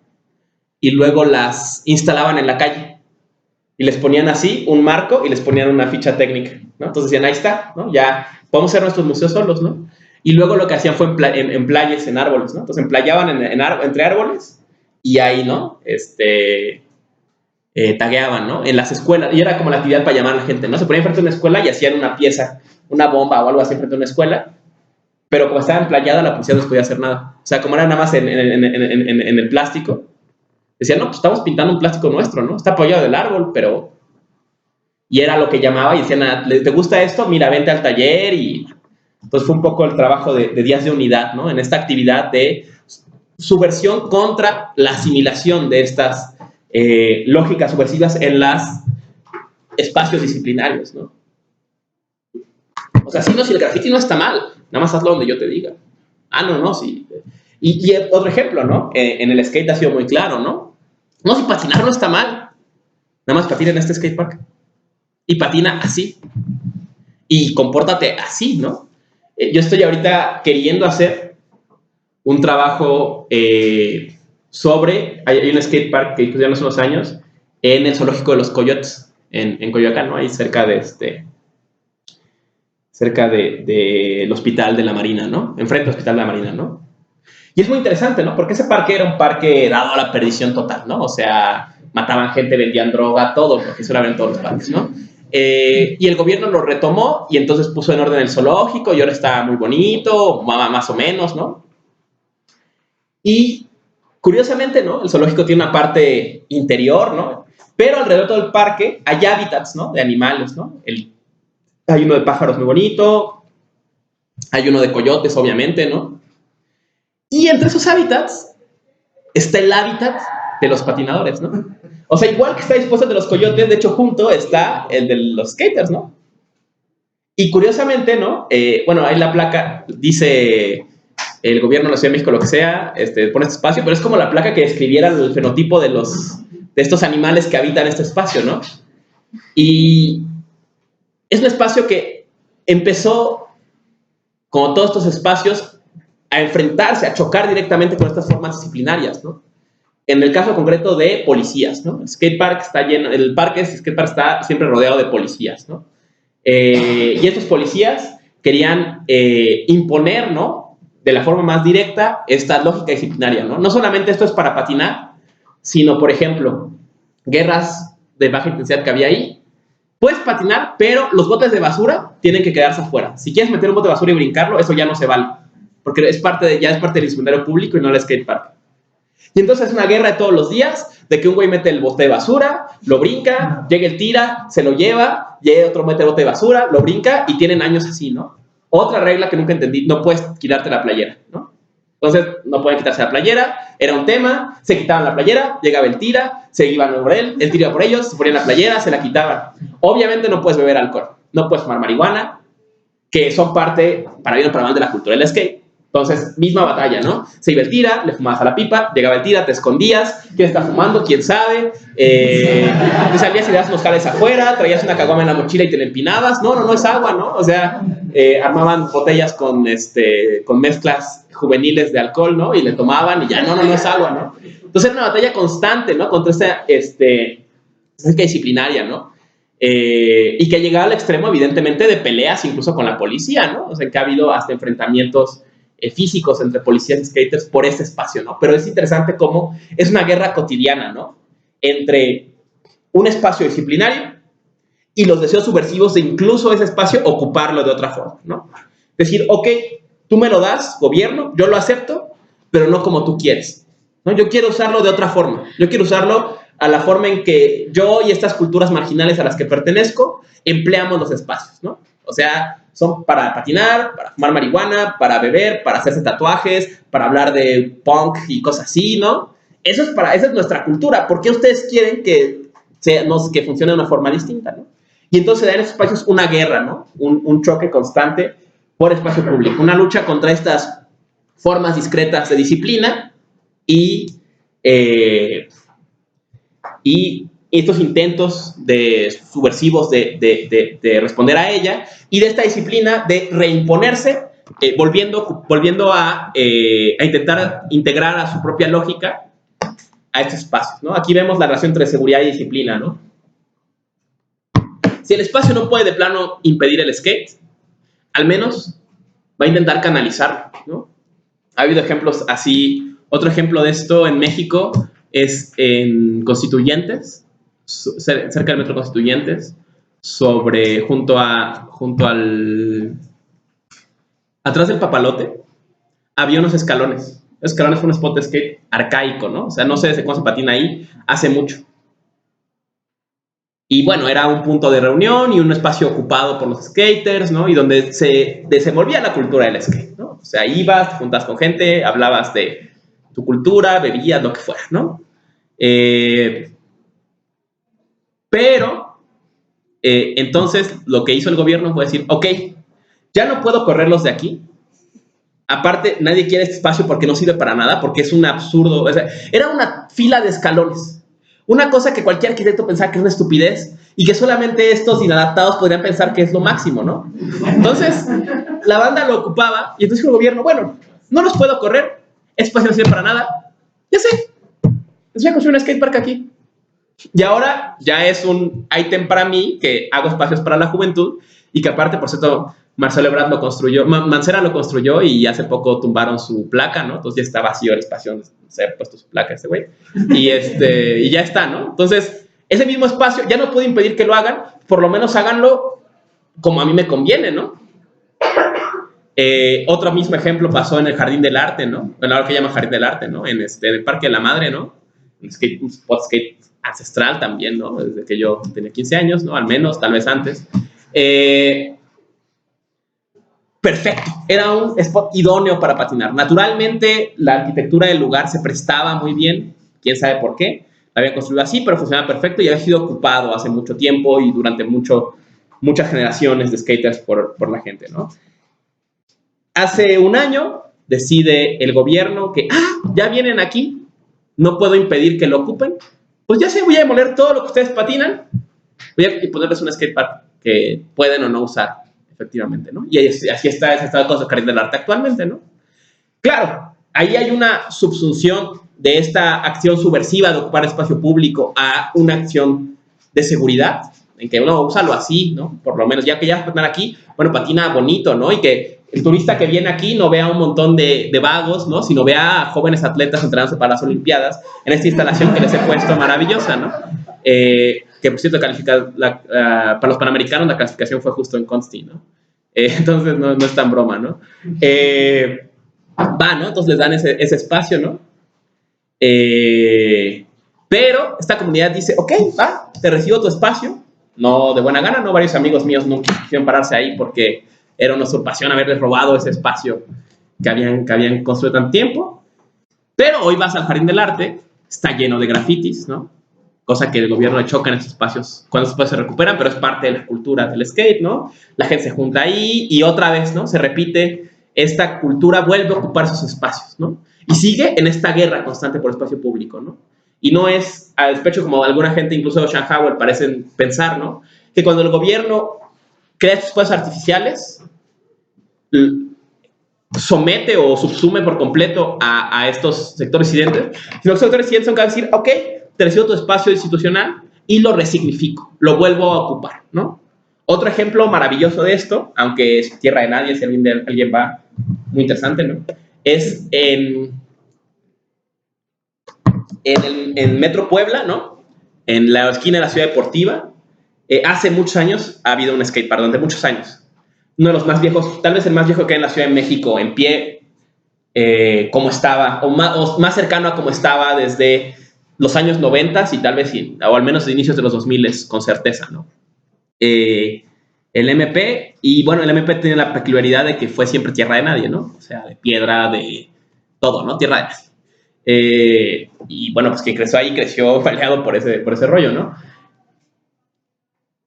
Y luego las instalaban en la calle y les ponían así un marco y les ponían una ficha técnica, ¿no? Entonces decían, ahí está, ¿no? Ya podemos hacer nuestros museos solos, ¿no? Y luego lo que hacían fue en playas, en árboles, ¿no? Entonces emplayaban entre árboles y ahí, ¿no? Tagueaban, ¿no? En las escuelas, y era como la actividad para llamar a la gente, ¿no? Se ponían frente a una escuela y hacían una pieza, una bomba o algo así frente a una escuela, pero como estaba emplayada, la policía no podía hacer nada. O sea, como era nada más en el plástico, decían, no, pues estamos pintando un plástico nuestro, ¿no? Está apoyado del árbol, pero... Y era lo que llamaba y decían, ¿te gusta esto? Mira, vente al taller y... Entonces fue un poco el trabajo de días de unidad, ¿no? En esta actividad de subversión contra la asimilación de estas lógicas subversivas en los espacios disciplinarios, ¿no? O sea, si el graffiti no está mal, nada más hazlo donde yo te diga. No, sí. Y otro ejemplo, ¿no? En el skate ha sido muy claro, ¿no? No, si patinar no está mal, nada más patina en este skatepark. Y patina así. Y compórtate así, ¿no? Yo estoy ahorita queriendo hacer un trabajo sobre... Hay un skatepark que pusieron hace unos años en el zoológico de los coyotes, en Coyoacán, ¿no? Ahí cerca del Hospital de la Marina, ¿no? Enfrente del Hospital de la Marina, ¿no? Y es muy interesante, ¿no? Porque ese parque era un parque dado a la perdición total, ¿no? O sea, mataban gente, vendían droga, todo, porque eso era en todos los parques, ¿no? Y el gobierno lo retomó y entonces puso en orden el zoológico y ahora está muy bonito, más o menos, ¿no? Y curiosamente, ¿no? El zoológico tiene una parte interior, ¿no? Pero alrededor de todo el parque hay hábitats, ¿no? De animales, ¿no? Hay uno de pájaros muy bonito, hay uno de coyotes, obviamente, ¿no? Y entre esos hábitats está el hábitat de los patinadores, ¿no? O sea, igual que está dispuesto el de los coyotes, de hecho, junto está el de los skaters, ¿no? Y curiosamente, ¿no? Bueno, ahí la placa dice el gobierno de la Ciudad de México, lo que sea, pone este espacio, pero es como la placa que describiera el fenotipo de estos animales que habitan este espacio, ¿no? Y es un espacio que empezó, como todos estos espacios, a enfrentarse, a chocar directamente con estas formas disciplinarias, ¿no? En el caso concreto de policías, ¿no? El skatepark está lleno, el skatepark está siempre rodeado de policías, ¿no? Y estos policías querían imponer, ¿no? De la forma más directa esta lógica disciplinaria, ¿no? No solamente esto es para patinar, sino, por ejemplo, guerras de baja intensidad que había ahí. Puedes patinar, pero los botes de basura tienen que quedarse afuera. Si quieres meter un bote de basura y brincarlo, eso ya no se vale, porque ya es parte del disciplinario público y no el skatepark. Y entonces es una guerra de todos los días, de que un güey mete el bote de basura, lo brinca, llega el tira, se lo lleva, llega otro mete el bote de basura, lo brinca y tienen años así, ¿no? Otra regla que nunca entendí, no puedes quitarte la playera, ¿no? Entonces no pueden quitarse la playera, era un tema, se quitaban la playera, llegaba el tira, se iban por él tira por ellos, se ponían la playera, se la quitaban. Obviamente no puedes beber alcohol, no puedes fumar marihuana, que son parte, para bien o para mal, de la cultura del skate. Entonces, misma batalla, ¿no? Se iba el tira, le fumabas a la pipa, llegaba el tira, te escondías, ¿quién está fumando? ¿Quién sabe? Te salías y dabas unos jales afuera, traías una caguama en la mochila y te la empinabas. No, no, no es agua, ¿no? O sea, armaban botellas con mezclas juveniles de alcohol, ¿no? Y le tomaban y ya, no, no, no es agua, ¿no? Entonces era una batalla constante, ¿no? Contra esta disciplinaria, ¿no? Y que llegaba al extremo, evidentemente, de peleas incluso con la policía, ¿no? O sea, que ha habido hasta enfrentamientos físicos entre policías y skaters por ese espacio, ¿no? Pero es interesante cómo es una guerra cotidiana, ¿no? Entre un espacio disciplinario y los deseos subversivos de incluso ese espacio ocuparlo de otra forma, ¿no? Decir, ok, tú me lo das, gobierno, yo lo acepto, pero no como tú quieres, ¿no? Yo quiero usarlo de otra forma. Yo quiero usarlo a la forma en que yo y estas culturas marginales a las que pertenezco empleamos los espacios, ¿no? O sea, son para patinar, para fumar marihuana, para beber, para hacerse tatuajes, para hablar de punk y cosas así, ¿no? Esa es nuestra cultura. ¿Por qué ustedes quieren que funcione de una forma distinta, ¿no? Y entonces da en esos espacios una guerra, ¿no? Un choque constante por espacio público, una lucha contra estas formas discretas de disciplina y estos intentos subversivos de responder a ella, y de esta disciplina de reimponerse, volviendo a intentar integrar a su propia lógica a estos espacios, ¿no? Aquí vemos la relación entre seguridad y disciplina, ¿no? Si el espacio no puede de plano impedir el skate, al menos va a intentar canalizarlo, ¿no? Ha habido ejemplos así. Otro ejemplo de esto en México es en Constituyentes, cerca del Metro Constituyentes, atrás del Papalote, había unos escalones. Los escalones fue un spot de skate arcaico, ¿no? O sea, no sé desde cuándo se patina ahí, hace mucho. Y bueno, era un punto de reunión y un espacio ocupado por los skaters, ¿no? Y donde se desenvolvía la cultura del skate, ¿no? O sea, ibas, te juntabas con gente, hablabas de tu cultura, bebías, lo que fuera, ¿no? Entonces lo que hizo el gobierno fue decir, ok, ya no puedo correrlos de aquí. Aparte, nadie quiere este espacio porque no sirve para nada, porque es un absurdo. O sea, era una fila de escalones. Una cosa que cualquier arquitecto pensaba que es una estupidez y que solamente estos inadaptados podrían pensar que es lo máximo, ¿no? Entonces, la banda lo ocupaba y entonces el gobierno, bueno, no los puedo correr, este espacio no sirve para nada. Ya sé, les voy a construir un skatepark aquí. Y ahora ya es un ítem para mí que hago espacios para la juventud y que aparte, por cierto, Marcelo Ebrard lo construyó, Mancera lo construyó y hace poco tumbaron su placa, ¿no? Entonces ya está vacío el espacio donde se ha puesto su placa ese güey. Y ya está, ¿no? Entonces, ese mismo espacio ya no puedo impedir que lo hagan, por lo menos háganlo como a mí me conviene, ¿no? Otro mismo ejemplo pasó en el Jardín del Arte, ¿no? Bueno, ahora que llama Jardín del Arte, ¿no? En el Parque de la Madre, ¿no? Un spot skate ancestral también, ¿no? Desde que yo tenía 15 años, ¿no? Al menos, tal vez antes. Perfecto, era un spot idóneo para patinar. Naturalmente, la arquitectura del lugar se prestaba muy bien, quién sabe por qué. La habían construido así, pero funcionaba perfecto y había sido ocupado hace mucho tiempo y durante muchas generaciones de skaters por la gente, ¿no? Hace un año decide el gobierno que, ya vienen aquí, no puedo impedir que lo ocupen, pues ya sé, voy a demoler todo lo que ustedes patinan, voy a ponerles un skatepark que pueden o no usar, efectivamente, ¿no? Y así está ese estado de cosas Jardín del Arte actualmente, ¿no? Claro, ahí hay una subsunción de esta acción subversiva de ocupar espacio público a una acción de seguridad, en que uno úsalo así, ¿no? Por lo menos, ya que ya vas a patinar aquí, bueno, patina bonito, ¿no? Y que el turista que viene aquí no vea un montón de vagos, ¿no? Sino vea a jóvenes atletas entrenándose para las Olimpiadas en esta instalación que les he puesto maravillosa, ¿no? Que por cierto, para los Panamericanos la clasificación fue justo en Consti, ¿no? Entonces no es tan broma, ¿no? ¿No? Entonces les dan ese espacio, ¿no? Pero esta comunidad dice, ok, va, te recibo tu espacio, no de buena gana, ¿no? Varios amigos míos no quisieron pararse ahí porque era una usurpación haberles robado ese espacio que habían construido tanto tiempo. Pero hoy vas al Jardín del Arte, está lleno de grafitis, ¿no? Cosa que el gobierno le choca en estos espacios, cuando estos espacios se recuperan, pero es parte de la cultura del skate, ¿no? La gente se junta ahí y otra vez, ¿no? Se repite esta cultura vuelve a ocupar esos espacios, ¿no? Y sigue en esta guerra constante por el espacio público, ¿no? Y no es a despecho como alguna gente, incluso Schopenhauer, parecen pensar, ¿no? Que cuando el gobierno crea estos espacios artificiales, somete o subsume por completo a estos sectores disidentes, sino que los sectores disidentes son capaces de decir, ok, te recibo tu espacio institucional y lo resignifico, lo vuelvo a ocupar, ¿no? Otro ejemplo maravilloso de esto, aunque es tierra de nadie, si alguien va, muy interesante, ¿no? Es en Metro Puebla, ¿no? En la esquina de la Ciudad Deportiva, hace muchos años ha habido un skatepark, durante muchos años. Uno de los más viejos, tal vez el más viejo que hay en la Ciudad de México, en pie, como estaba, o más cercano a como estaba desde los años 90 y tal vez, o al menos de inicios de los 2000 con certeza, ¿no? El MP, y bueno, el MP tiene la peculiaridad de que fue siempre tierra de nadie, ¿no? O sea, de piedra, de todo, ¿no? Tierra de nadie. Y bueno, pues quien creció ahí creció baleado por ese rollo, ¿no?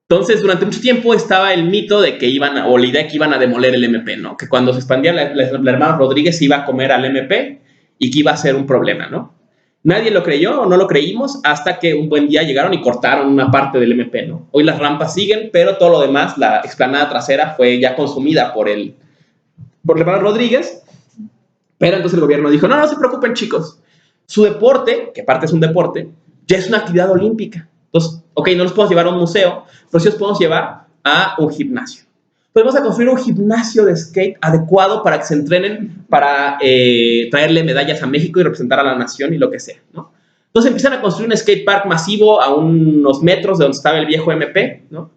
Entonces, durante mucho tiempo estaba el mito de que o la idea de que iban a demoler el MP, ¿no? Que cuando se expandía la hermana Rodríguez se iba a comer al MP y que iba a ser un problema, ¿no? Nadie lo creyó o no lo creímos hasta que un buen día llegaron y cortaron una parte del MP, ¿no? Hoy las rampas siguen, pero todo lo demás, la explanada trasera fue ya consumida por la hermana Rodríguez. Pero entonces el gobierno dijo, no se preocupen, chicos. Su deporte, que aparte es un deporte, ya es una actividad olímpica. Entonces, ok, no los podemos llevar a un museo, pero sí los podemos llevar a un gimnasio. Entonces vamos a construir un gimnasio de skate adecuado para que se entrenen, para traerle medallas a México y representar a la nación y lo que sea, ¿no? Entonces empiezan a construir un skate park masivo a unos metros de donde estaba el viejo MP, ¿no?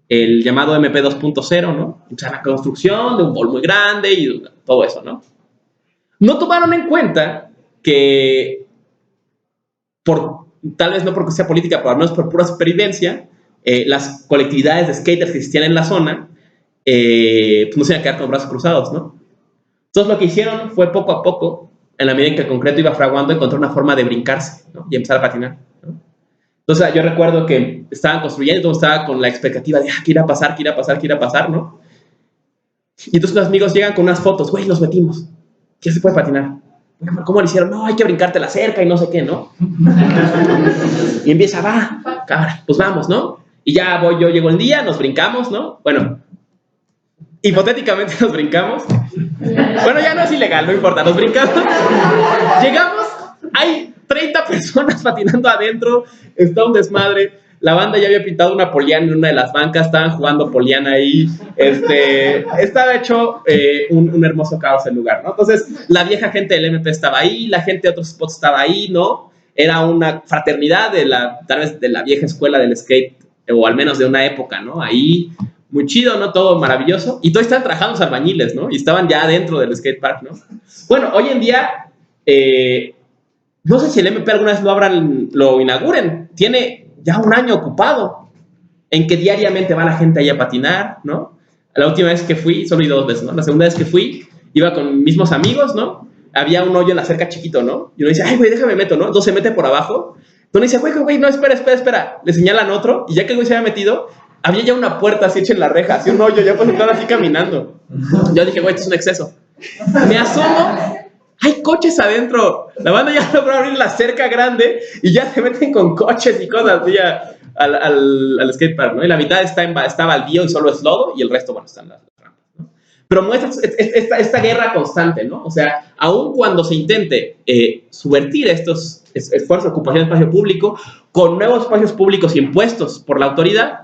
El llamado MP 2.0, ¿no? Empiezan la construcción de un bowl muy grande y todo eso, ¿no? No tomaron en cuenta que tal vez no porque sea política, pero al menos por pura supervivencia, las colectividades de skaters que existían en la zona, pues no se iban a quedar con los brazos cruzados, ¿no? Entonces lo que hicieron fue poco a poco, en la medida en que el concreto iba fraguando, encontrar una forma de brincarse, ¿no? Y empezar a patinar, ¿no? Entonces yo recuerdo que estaban construyendo y todo estaba con la expectativa de, ¿qué irá a pasar? ¿Qué irá a pasar? ¿Qué irá a pasar? ¿No? Y entonces los amigos llegan con unas fotos, güey, nos metimos, ¿qué se puede patinar? ¿Cómo lo hicieron? No, hay que brincarte la cerca y no sé qué, ¿no? Y empieza, va, cámara, pues vamos, ¿no? Y ya yo llego el día, nos brincamos, ¿no? Bueno, hipotéticamente nos brincamos. Bueno, ya no es ilegal, no importa, nos brincamos. Llegamos, hay 30 personas patinando adentro, está un desmadre. La banda ya había pintado una poliana en una de las bancas, estaban jugando poliana ahí. Estaba hecho un hermoso caos el lugar, ¿no? Entonces, la vieja gente del MP estaba ahí, la gente de otros spots estaba ahí, ¿no? Era una fraternidad tal vez de la vieja escuela del skate, o al menos de una época, ¿no? Ahí, muy chido, ¿no? Todo maravilloso. Y todos estaban trabajando los albañiles, ¿no? Y estaban ya dentro del skate park, ¿no? Bueno, hoy en día, no sé si el MP alguna vez lo inauguren. Tiene ya un año ocupado, en que diariamente va la gente ahí a patinar, ¿no? La última vez que fui, solo he ido 2 veces, ¿no? La segunda vez que fui, iba con mismos amigos, ¿no? Había un hoyo en la cerca chiquito, ¿no? Y uno dice, ay, güey, déjame meto, ¿no? Entonces se mete por abajo. Entonces dice, güey, no, espera. Le señalan otro, y ya que el güey se había metido, había ya una puerta así hecha en la reja, así un hoyo, ya pues estaban así caminando. Yo dije, güey, esto es un exceso. Me asomo, hay coches adentro. La banda ya logró abrir la cerca grande y ya se meten con coches y cosas así al skatepark, ¿no? Y la mitad está baldío y solo es lodo y el resto, bueno, están las rampas, ¿no? Pero muestra esta guerra constante, ¿no? O sea, aun cuando se intente subvertir estos esfuerzos de ocupación de espacio público con nuevos espacios públicos impuestos por la autoridad,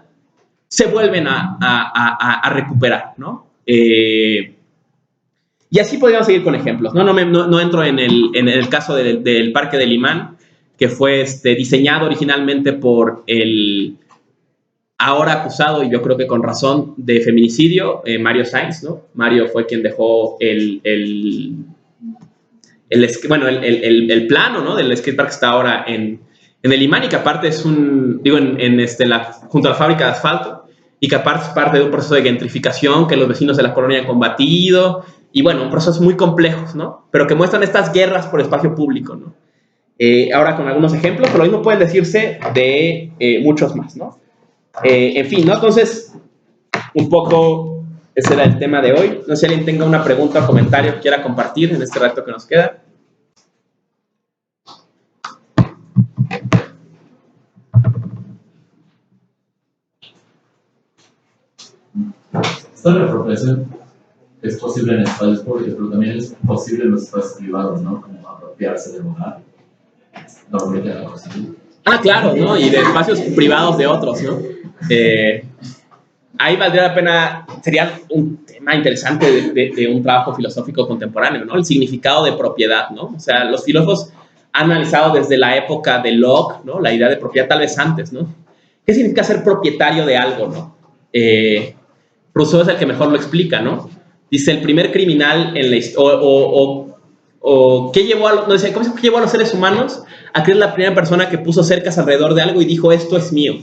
se vuelven a recuperar, ¿no? Y así podríamos seguir con ejemplos, ¿no? No entro en el caso del Parque del Imán, que fue diseñado originalmente por el ahora acusado, y yo creo que con razón, de feminicidio, Mario Sainz, ¿no? Mario fue quien dejó el plano, ¿no? Del skatepark que está ahora en el Imán, y que aparte es junto a la fábrica de asfalto, y que aparte es parte de un proceso de gentrificación que los vecinos de la colonia han combatido, y bueno, procesos muy complejos, ¿no? Pero que muestran estas guerras por espacio público, ¿no? Ahora con algunos ejemplos, pero lo mismo puede decirse de muchos más, ¿no? En fin, ¿no? Entonces, un poco ese era el tema de hoy. No sé si alguien tenga una pregunta o comentario que quiera compartir en este rato que nos queda. Esta reapropiación es posible en espacios públicos, pero también es posible en los espacios privados, ¿no? Como apropiarse del hogar. Normalmente la posible. Ah, claro, ¿no? Y de espacios privados de otros, ¿no? Ahí valdría la pena, sería un tema interesante de un trabajo filosófico contemporáneo, ¿no? El significado de propiedad, ¿no? O sea, los filósofos han analizado desde la época de Locke, ¿no? La idea de propiedad, tal vez antes, ¿no? ¿Qué significa ser propietario de algo, ¿no? Rousseau es el que mejor lo explica, ¿no? Dice, el primer criminal en la historia, ¿qué llevó no dice, ¿cómo se llevó a los seres humanos a creer la primera persona que puso cercas alrededor de algo y dijo, esto es mío?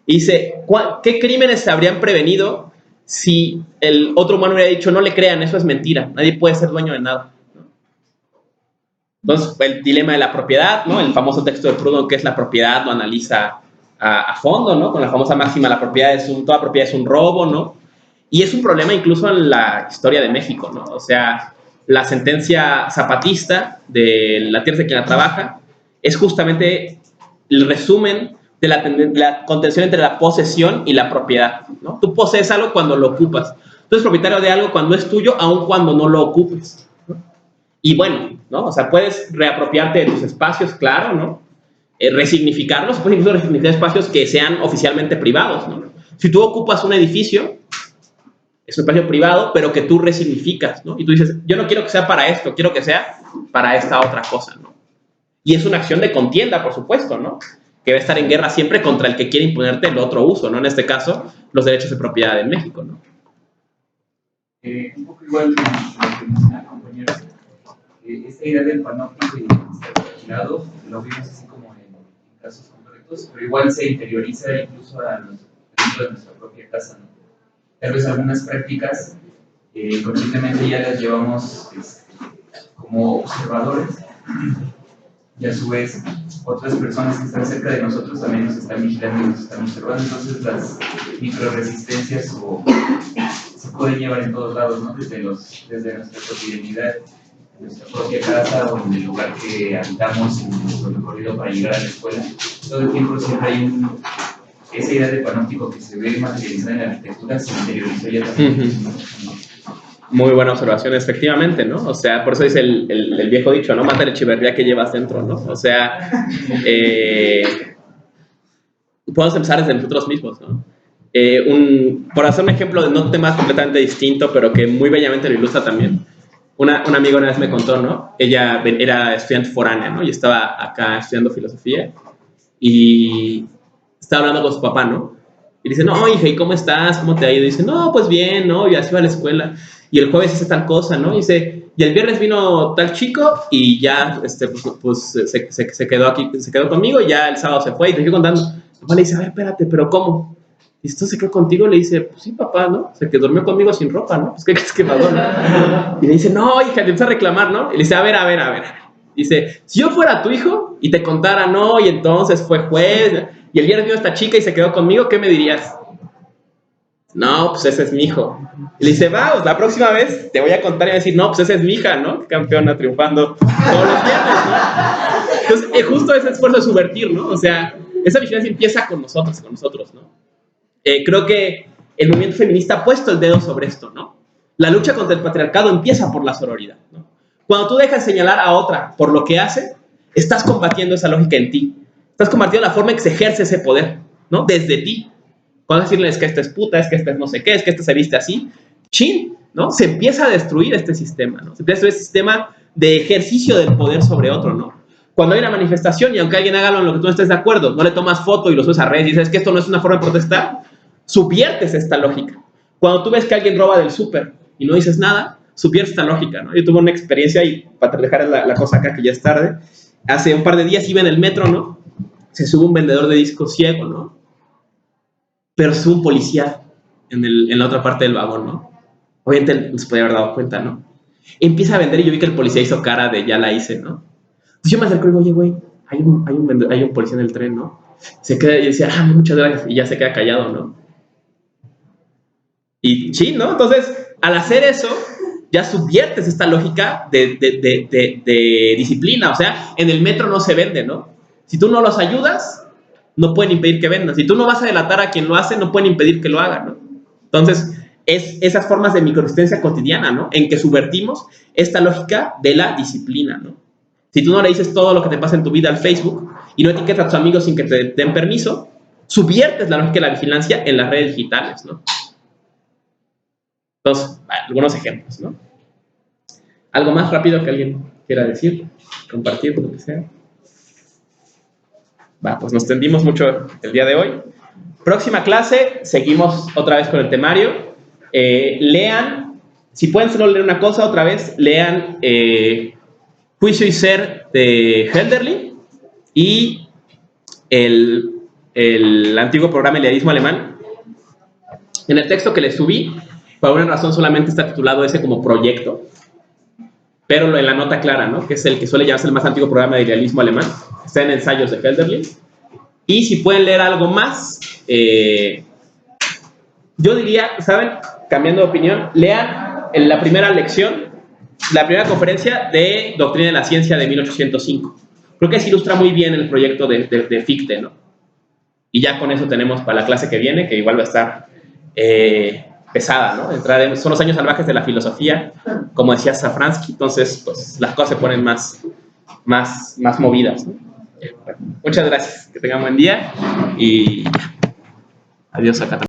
Y dice, ¿qué crímenes se habrían prevenido si el otro humano hubiera dicho, no le crean, eso es mentira, nadie puede ser dueño de nada? Entonces, el dilema de la propiedad, ¿no? El famoso texto de Proudhon, que es la propiedad, lo analiza a fondo, ¿no? Con la famosa máxima, toda propiedad es un robo, ¿no? Y es un problema incluso en la historia de México, ¿no? O sea, la sentencia zapatista de la tierra de quien la trabaja es justamente el resumen de la contención entre la posesión y la propiedad, ¿no? Tú posees algo cuando lo ocupas. Tú eres propietario de algo cuando es tuyo, aun cuando no lo ocupes, ¿no? Y bueno, ¿no? O sea, puedes reapropiarte de tus espacios, claro, ¿no? Resignificarlos, puedes incluso resignificar espacios que sean oficialmente privados, ¿no? Si tú ocupas un edificio, es un espacio privado, pero que tú resignificas, ¿no? Y tú dices, yo no quiero que sea para esto, quiero que sea para esta otra cosa, ¿no? Y es una acción de contienda, por supuesto, ¿no? Que va a estar en guerra siempre contra el que quiere imponerte el otro uso, ¿no? En este caso, los derechos de propiedad en México, ¿no? Un poco igual que lo que mencionaba el compañero, esta idea del panóptico y estar vigilado, lo vimos así como en casos concretos, pero igual se interioriza incluso dentro de nuestra propia casa, ¿no? Tal vez algunas prácticas conscientemente ya las llevamos como observadores y a su vez otras personas que están cerca de nosotros también nos están vigilando y nos están observando, entonces las microresistencias se pueden llevar en todos lados, ¿no? Desde nuestra cotidianidad, en nuestra propia casa o en el lugar que habitamos, en nuestro recorrido para llegar a la escuela. Todo el tiempo siempre hay esa idea de panóptico que se ve materializada en la arquitectura, se interiorizó ya también. Muy buena observación, efectivamente, ¿no? O sea, por eso dice el viejo dicho, ¿no? Mata la chiverría que llevas dentro, ¿no? O sea, podemos empezar desde nosotros mismos, ¿no? Por hacer un ejemplo de un tema completamente distinto, pero que muy bellamente lo ilustra también, una amiga una vez me contó, ¿no? Ella era estudiante foránea, ¿no? Y estaba acá estudiando filosofía y estaba hablando con su papá, ¿no? Y dice, no, hija, ¿y cómo estás? ¿Cómo te ha ido? Y dice, no, pues bien, ¿no? Y así va a la escuela. Y el jueves hice tal cosa, ¿no? Y dice, y el viernes vino tal chico y ya, se quedó aquí, se quedó conmigo y ya el sábado se fue y te fui contando. Mi papá le dice, a ver, espérate, ¿pero cómo? ¿Y esto se quedó contigo? Le dice, pues sí, papá, ¿no? Se que durmió conmigo sin ropa, ¿no? Pues ¿qué crees que pasó, no? Y le dice, no, hija, le empieza a reclamar, ¿no? Y le dice, a ver. Dice, si yo fuera tu hijo y te contara, no, y entonces fue juez, y el viernes vino esta chica y se quedó conmigo, ¿qué me dirías? No, pues ese es mi hijo. Y le dice, vamos, la próxima vez te voy a contar y voy a decir, no, pues esa es mi hija, ¿no? Campeona triunfando todos los viernes, ¿no? Entonces, justo ese esfuerzo de subvertir, ¿no? O sea, esa vigilancia empieza con nosotros, ¿no? Creo que el movimiento feminista ha puesto el dedo sobre esto, ¿no? La lucha contra el patriarcado empieza por la sororidad, ¿no? Cuando tú dejas señalar a otra por lo que hace, estás combatiendo esa lógica en ti. Estás combatiendo la forma en que se ejerce ese poder, ¿no? Desde ti. Cuando decirles que esta es puta, es que esta es no sé qué, es que esta se viste así, chin, ¿no? Se empieza a destruir este sistema, ¿no? Se empieza a destruir este sistema de ejercicio del poder sobre otro, ¿no? Cuando hay una manifestación y aunque alguien haga lo en lo que tú no estés de acuerdo, no le tomas foto y lo subes a redes y dices que esto no es una forma de protestar, subviertes esta lógica. Cuando tú ves que alguien roba del súper y no dices nada, subviertes esta lógica, ¿no? Yo tuve una experiencia y para dejar la cosa acá que ya es tarde, hace un par de días iba en el metro, ¿no? Se sube un vendedor de discos ciego, ¿no? Pero sube un policía en la otra parte del vagón, ¿no? Obviamente no se podía haber dado cuenta, ¿no? Empieza a vender y yo vi que el policía hizo cara de ya la hice, ¿no? Entonces yo me acerco y digo, oye, güey, hay un policía en el tren, ¿no? Se queda y decía, muchas gracias, y ya se queda callado, ¿no? Y sí, ¿no? Entonces, al hacer eso, ya subviertes esta lógica de disciplina. O sea, en el metro no se vende, ¿no? Si tú no los ayudas, no pueden impedir que vendan. Si tú no vas a delatar a quien lo hace, no pueden impedir que lo hagan, ¿no? Entonces, es esas formas de microresistencia cotidiana, ¿no? En que subvertimos esta lógica de la disciplina, ¿no? Si tú no le dices todo lo que te pasa en tu vida al Facebook y no etiquetas a tus amigos sin que te den permiso, subviertes la lógica de la vigilancia en las redes digitales, ¿no? Entonces, algunos ejemplos, ¿no? ¿Algo más rápido que alguien quiera decir? Compartir, lo que sea. Va, pues nos tendimos mucho el día de hoy. Próxima clase, seguimos otra vez con el temario. Lean, si pueden solo leer una cosa otra vez, lean Juicio y Ser de Hölderlin y el antiguo programa El idealismo alemán. En el texto que les subí, por alguna razón solamente está titulado ese como proyecto, pero en la nota clara, ¿no? Que es el que suele llamarse el más antiguo programa de idealismo alemán, está en Ensayos de Hölderlin. Y si pueden leer algo más, yo diría, ¿saben? Cambiando de opinión, lean en la primera lección, la primera conferencia de Doctrina de la Ciencia de 1805. Creo que se ilustra muy bien el proyecto de Fichte, ¿no? Y ya con eso tenemos para la clase que viene, que igual va a estar pesada, ¿no? Son los años salvajes de la filosofía, como decía Safransky, entonces pues las cosas se ponen más movidas, ¿no? Muchas gracias, que tengan buen día y adiós acá también.